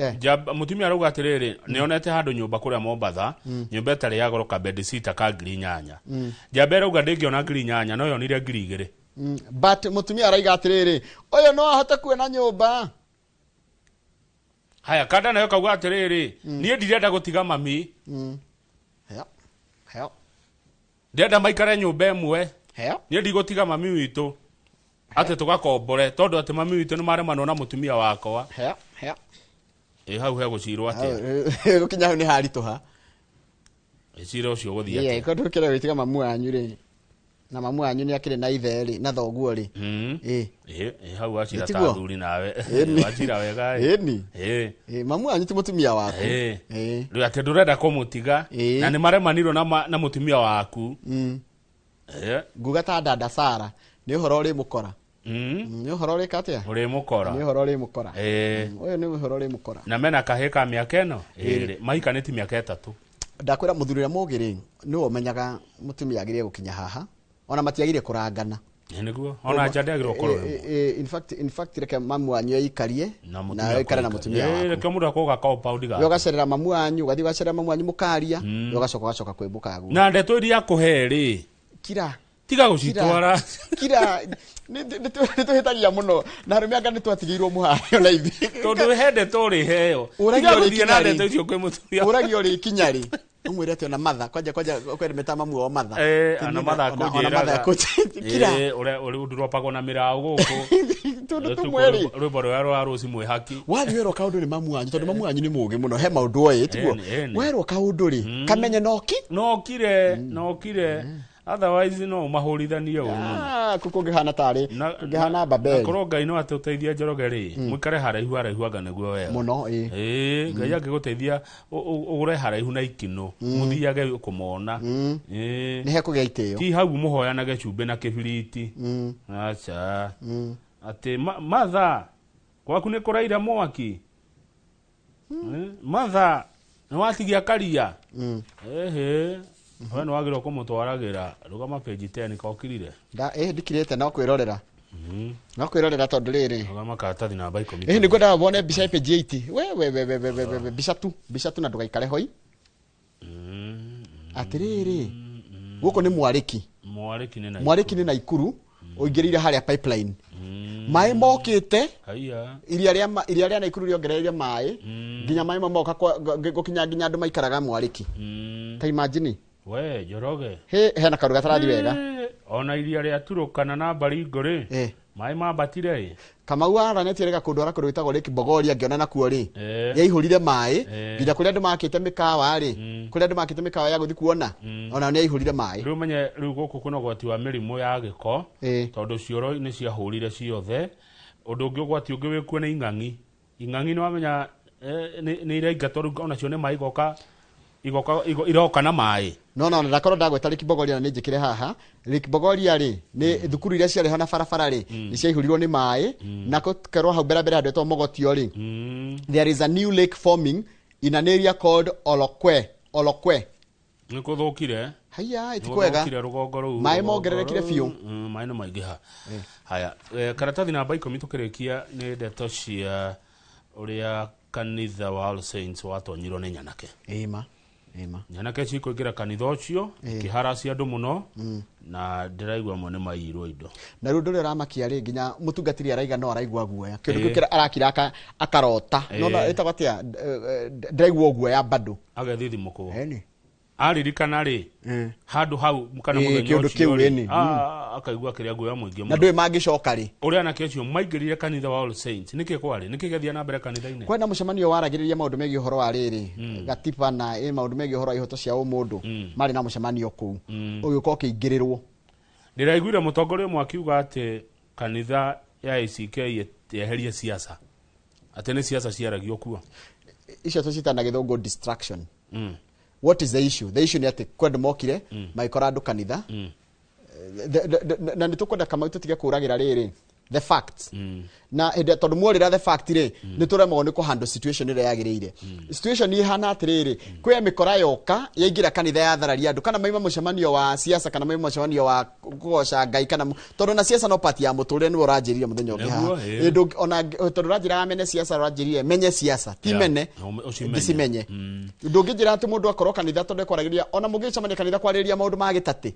mutumia arauga atiriri nionete handu nyumba kuria Mombasa nyumba etari ya goroka bed sita ka ngiri nyanya jambe arauga ndingiona ngiri nyanya no yonire ngiri 2 but mutumia araiga atiriri oyo no ahota kuona nyumba haya kada nayo kauga atiriri nie ndirenda gutiga mami heo ndenda maikare nyumba emwe nie ndigutiga mami witu ate tugakombore tondu ati mami witu ni maremano na mutumia wakwa heo hau he gucirwo ati gukinya ni harituha cira ucio guthia ati kondu kire witiga mamu wanyu ri na mamu wanyu ni akire na ithe ri na thoguo ri hau acira ta thuri nawe acira wega mamu wanyu ti mutumia waku riu ati ndurenda kumutiga na ni maremanirwo na mutumia waku nguga ta dada Sara ni uhoro ri mukora ni uhoro ri katia uri mukora ni uhoro ri mukora uyu ni uhoro ri mukora na mena kahika miaka eno mahika neti miaka 3 ndakwira muthuri uria mugiri ni umenyaga mutumia agire gukinya haha ona matiagire kurangana niguo ona jade agiro koro in fact reke mamu wanyu aikarie na aikare na mutumia wako reke mundu akoga ka pound ga yo gacerera mamu wanyu gathi gacerera mamu wanyu mukaria yo gacoka kwimbuka guo na ndeto iria kuheri kira tiga gucitwara kira nituhitagia muno na rumia ngani twatigirwo muhayo na ithi tondu hende tori heyo tiga guthie na ndeto icio kwi mutumia uragio ri kinyari umwire ati ona matha kwanja kwere metama mu o matha ana matha kujira kira uri ndropagwo na mirao guku tondu tumweri ruboro yaro arusi mwe haki wero kaundu ni mamu wanyu tondu mamu wanyu ni mugi muno he maundu oyi tiguo wero kaundu ri kamenye nokire otherwise no mahurithania uno kukungihana tari ngihana babeli nakoro ngai no atuteithia njoroge ri mwikare haraihu anga neguo wewe muno ngai angiguteithia ugure haraihu na ikino muthiage kumona ni he kugia itio ti hau muhoyanage cumbe na kibiriti acha ati matha kwaku ni kuraira mwaki matha ni watigia karia we nwagirwo kumutwaragira rugama page 10 kokirire ndikirite no kwirorera no kwirorera tondu riri rugama karatathi namba 10 ni kwenda wone bica page 8 we bica tu na ndugaikare hoi atiriri guko ni mwariki ni Naikuru oingirire haria pipeline mai mokite iria ria Naikuru riongereire mai nginya mai mamoka gukinya nginya andu maikaraga mwariki ta imagine we Njoroge hena karuga tarathi wega ona iria ria turukana na Baringo ri mai mabatire Kamau araneti rega kundu ara kundu witagwo Lake Bogoria ngiona nakuo ri yaihurire mai nginya kuria andu makite mikawa ri kuria andu makite mikawa ya guthi kuona ona ni yaihurire mai riu menye riu guku kuna gwati wa mirimu ya giko tondu cioro ni cia hurire ciothe undu ungi gwati ungi wikuo ni ing'ang'i ni wamenya ni iraingatwo riu ona cio ni mai iroka na mai no ndakorwo ndagweta Lake Bogoria na njikire haha Lake Bogoria ri ni thukuru iria ciari ho na barabara ri ni ciaihũrirwo ni mai na kerwo hau mbere andu etwo Mogotio ri there is a new lake forming in an area called Olokwe ni kuthukire haya itikwega mai mongererekire biu mai no maingiha haya karatathi namba 10 tukirikia ni ndeto cia uria kanitha wa All Saints watonyirwo ni nyanake nyanake ciko igira kanitha ucio kiharacia andu muno na ndiraigwa mo ni mairwo indo na riu ndure ramakia ri nginya mutungatiri araiga no araigwa guoya kindu kira arakira akarota no etagwatia ndiraigwa guoya bado agethithi muko aririkana ri handu hau kana muthenya ucio akaigwa kiria guoya muingi na ndui mangicoka ri uria anake ucio maingirire kanitha wa All Saints niki kwari niki gethia na mbere kanitha-ini kwenda mucemanio waragiriria maundu megie uhoro wa riri gatiba na maundu megie uhoro wa ihoto cia umundu mari na mucemanio kuu uyu ko kiingirirwo ndiraiguire mutongoria umwe akiuga ati kanitha ya ACK yeherie siasa ati ni siasa ciaragio kuo icio tucitana githungu distraction what is the issue ni ati kwenda mokire maikora andu kanitha na nitukwenda kama tutige kuragira riri the facts na tondu mworira the fact ri nituremwo ni kuhandle situation ire yagirire situation ihana atiriri kwe mikora yoka yaingira kanitha ya thararia andu kana maima mucemanio wa siasa kana maima mucemanio wa kugoca ngai kana tondu na siasa no party ya muturire ni uranjirire muthenya ungi ha ndu ona tondu ranjira amene siasa ranjirire menye siasa ti mene ndicimenye ndu ngijira ati mundu akoro kanitha tondu kwaragiria ona mugicemania kanitha kwariria maundu ma gitati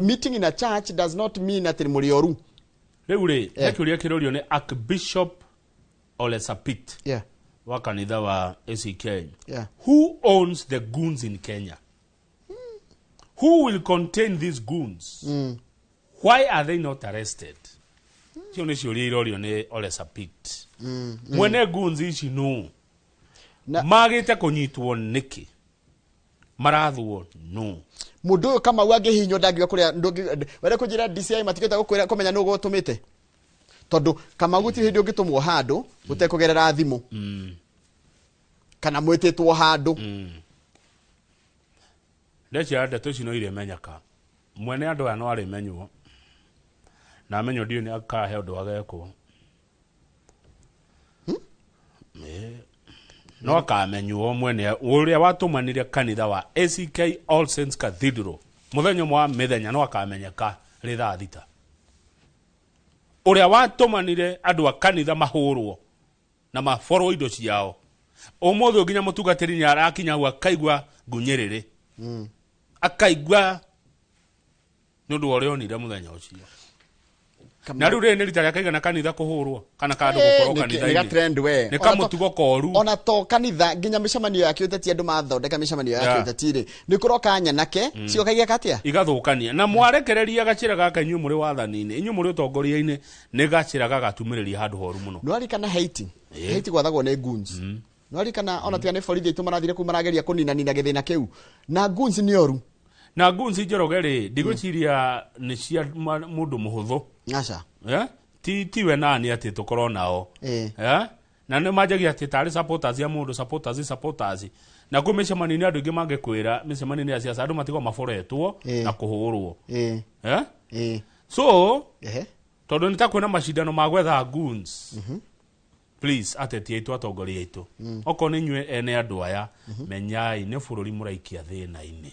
meeting in a church does not mean ati murioru Leure, hekiuria kirorio ni Archbishop Ole Sapit wa kanitha wa ACK. Who owns the goons in Kenya? Who will contain these goons? Why are they not arrested? Kio ni ciuria irorio ni Ole Sapit. Mwene goons ici no. Magite kunyitwo niki. Marathwo no. Mundu kama wage hinyo ndagiwa kuria were kujira DCI matiketa gukwira kumenya no gutumite tondu kama guti hindi ungitumwo handu gutekugerera thimu kana mwititwo handu ndecia ndeto ici no ire menyaka mwene andu ano ari menywo na menyo ndio ni akahe undu agekwo no akamenywo mwene uria watumanire kanitha wa ACK All Saints Cathedral muthenya mwa mithenya no akamenyeka ritha thita uria watumanire andu a kanitha mahurwo na maforwo indo ciao umuthi nginya mutungatiri ni arakinya hau akaigua ngunyiriri akaigua nundu uria onire muthenya ucio na riu ni rita riakaiga na kanitha kuhurwo kana kandu gukorwo kanitha-ini ni kamutugo koru ona to kanitha nginya micemanio ya kiuteti andu mathondeka micemanio ya kiuteti ni kuroka nyanake cio kaigia katia igathukania na mwarekereria gacira gaka inyu muri wathani-ini inyu muri utongoria-ini ni gacira gagatumiriria handu horu muno nwari kana haiti gwathagwo ni goons nwari kana ona tia ni borithi itu marathire ku marageria kunina githina kiu na goons ni oru na goons Njoroge ndigwiciria ni cia mundu muhuthu aca tiwe nani ati tukorwo nao na nä manjagia atä tarä supporters ya mundu supporters na kå mä cemanini andå ingä mangä kwä ra mä cemanini ya ciaca andå matigwo maboretwo na kå hå rwo so tondå nä ta kwä na macindano ma gwetha goons please ateti aitå atongoria aitå okorwo nä inyuä ene andå aya menyai nä bå rå ri må raikia thä na-inä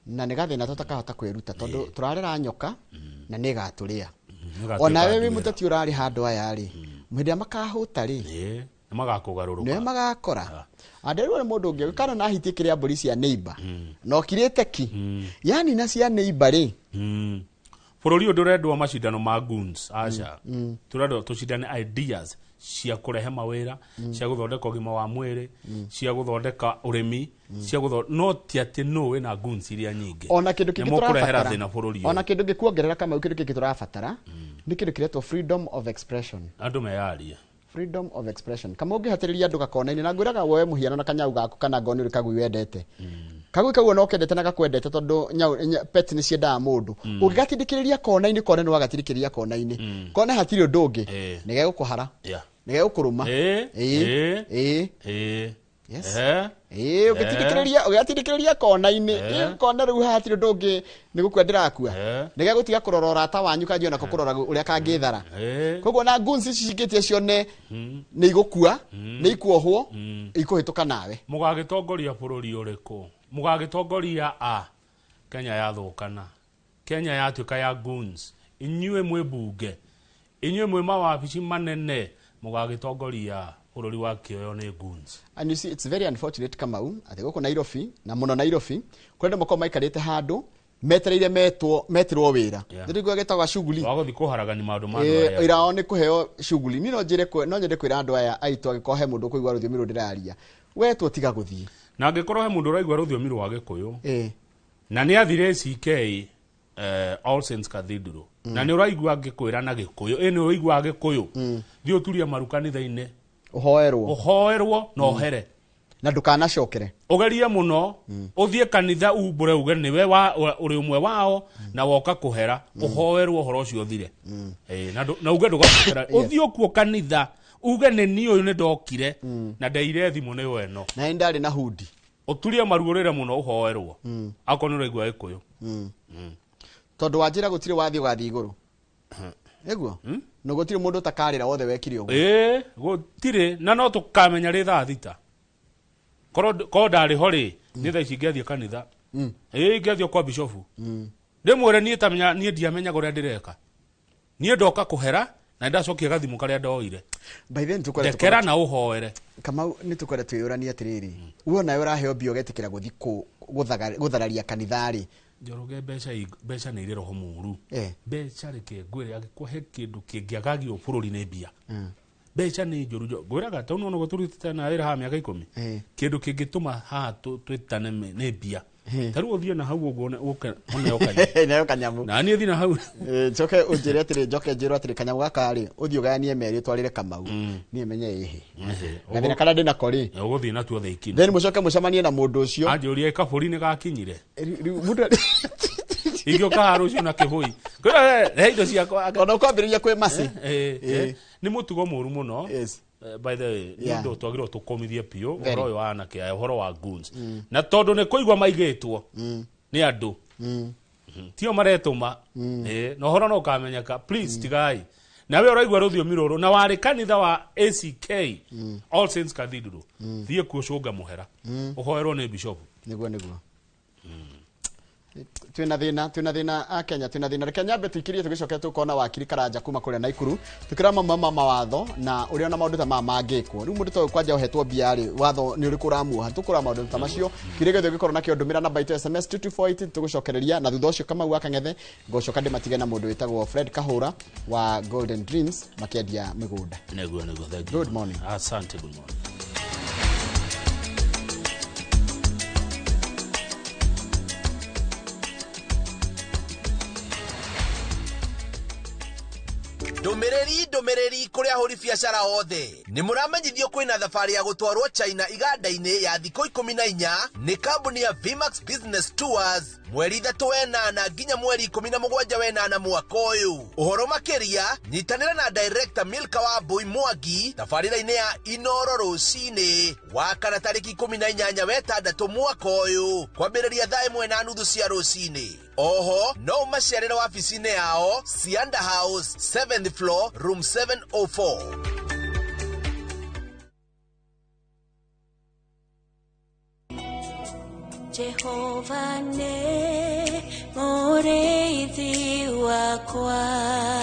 na nä gathä na tåtakahota kwä ruta tondå tå rarä nyoka na nä gatå rä a onawe wä må teti å rarä handå aya rä hä ndä ä makahå ta rä nä magakora andä rä nä må ndå å ngä kana nahitie kä rä a mbå ri cia neighbor na okirä te ki yani na cia neighbor rä bå rå ri å ndå rendwo macindano ma goons aca tå rendwo tå cindane ideas cia kå rehe mawä ra cia gå thondeka å gima wa mwä rä cia gå thondeka å rä mi cia gå no ti atä no wä na goons iria nyingä ona kä ndå kä ngä tå rabatara thä na bå rå ri ona kä ndå ngä kuongerera kamau kä ndå kä ngä tå rabatara nä kä ndå kä retwo freedom of expression andå meyaria freedom of expression kama ũngĩhatĩrĩria andũ gakona-inĩ na ngwĩraga woe mũhiano na kanyau gaku kana ngoni ũrĩ kagui wendete kagui kau no kendete na gakwendete tondũ pet nĩ ciendaga mũndũ ũngĩgatindĩkĩrĩria kona-inĩ kone nĩ wagatindĩkĩrĩria kona-inĩ kone hatirĩ ũndũ ũngĩ nĩ gegũkũhara nĩ gegũkũrũma ũgatindĩkĩrĩria kona-inĩ kone rĩu hatirĩ ũndũ ũngĩ nĩ gũkua ndĩrakua nĩ gegũtiga kũrora ũrata wanyu kanjio nako kũrora ũrĩa kangĩthara koguo na goons ici cingĩtie cione nĩ igũkua nĩ ikuohwo ikũhĩtũka nawe mũgagĩtongoria bũrũri ũrĩkũ mũgagĩtongoria Kenya yathũkana Kenya yatuĩka ya goons inyuĩ mwĩ mbunge inyuĩ mwĩ mawabici manene mũgagĩtongoria bũrũri wa kĩoyo nĩ goons. And you see it's very unfortunate Kamau atĩ gũkũ Nairobi na mũno Nairobi kũrĩ andũ makoragwo maikarĩte handũ metereire metirwo wĩra ndĩrigwo gĩtagwo shughuli wagũthiĩ kũharagania maũndũ ma andũ aya ira nĩ kũheo shughuli no nyende kwĩra andũ aya aitũ angĩkorwo he mũndũ ũkũigua rũthiomi rũrũ ndĩraria wetwo tiga gũthiĩ na angĩkorwo he mũndũ ũraigua rũthiomi rwa Gĩkũyũ na nĩ athire CK All Saints Cathedral na nĩ ũraigua ngĩkwĩra na Gĩkũyũ nĩ ũraigua Gĩkũyũ thiĩ ũturie maru kanitha-inĩ uhoerwo no here na ndukanacokere ugerie muno uthie kanitha umbure uge niwe uri umwe wao na woka kuhera uhoerwo horo ucio thire na uge ndugakera uthie okuo kanitha uge ni ni uyu ni ndokire na ndeire thimu ni weno na ndari na hudi uturie marugurire muno uhoerwo akoni uraigua Gĩkũyũ tondu wanjira gutire wathi ugathi iguru eguo no gutire mundu takarira wothe wekire uguo gutire na no tukamenya ri thaa thita ko ndari ho ri ni thaa ici ngethie kanitha ngethio kwa bishofu ndimwire nie tamenya nie ndiamenya guria ndireka nie ndoka kuhera na ndacokia gathimu karia ndoire by then tukwenda ndekera na uhoere kama ni tukwenda twiyurania atiriri uona uraheo bio getikira guthi guthararia kanithari Njoroge mbeca nä irä roho mũru mbeca reke ngwĩre agĩkũhe kĩndũ kĩngĩagagio bũrũri-inĩ mbia mbeca nĩ njũru ngwĩraga tondũ no gũ tũrutĩte na wĩra ha mĩaka 10 kĩndũ kĩngĩtũma haha twĩtane nĩ mbia tarĩu ũthiĩ na hau ũguo ũneo kanyamu na niĩ thiĩ na hau njoke ũnjĩre atĩrĩ njoke njĩrwo atĩrĩ kanyamu gaka rĩ ũthiĩ ũgayanie merĩ ũtwarĩre Kamau niĩ menye ĩhĩ gathĩna kana ndĩnako rĩ ũgũthiĩ natuo thaa ikinĩ then mũcoke mũcemanie na mũndũ ũcio anjũria kabũri nĩ gakinyire ingĩũka haha rũciũ na kĩbũi he indo ciakwa ona ũkwambĩrĩria kwĩ maci nĩ mũtugo mũru mũno by the way nĩ ũndũ twagĩrĩirwo tũkomithie biũ ũhoro ũyũ wa anake aya ũhoro wa goons na tondũ nĩ kũigua maigĩtwo nĩ andũ tio maretũma na ũhoro no ũkamenyeka please tigai nawe ũraigua rũthiomi rũrũ na warĩ kanitha wa ACK All Saints Cathedral thiĩ kuo cũnga mũhera ũhoerwo nĩ bishop nĩguo twina thina Kenya twina thina Kenya be tuikirie tugicoke tukona wakiri Karanja kuma kuria Naikuru tukira mama mawatho na uri ona maundu ta mangikwo riu mundu to kwanja uhetwo biari watho ni uri kuramuha tukura maundu ta macio kirege tugikorwo na kiondumira namba itu SMS 2248 tugucokereria na thutha ucio kama waka ngethe ngocoka ndimatige na mundu witagwo Fred Kahura wa Golden Dreams makiendia migunda neguo thank you. Good morning. Asante, good morning. Ndumiriri kuri ahuri biacara othe ni muramenyithio kwina thabari ya gutwarwo China iganda-ini ya thikũ 14 ni kambuni ya Vimax Business Tours mweri 3 nginya mweri 17 mwaka uyu. Uhoro makiria nyitanira na director Milka wa Boy Mwangi thabarira-ini ya Inoro rucini wakana tariki 18 wetandatũ mwaka uyu kwambĩrĩria thaa 1:30 cia rucini. Oho no macerere wabici-ini yao Sianda House 7th floor room 704. Jehova ne mũrĩithi wakwa.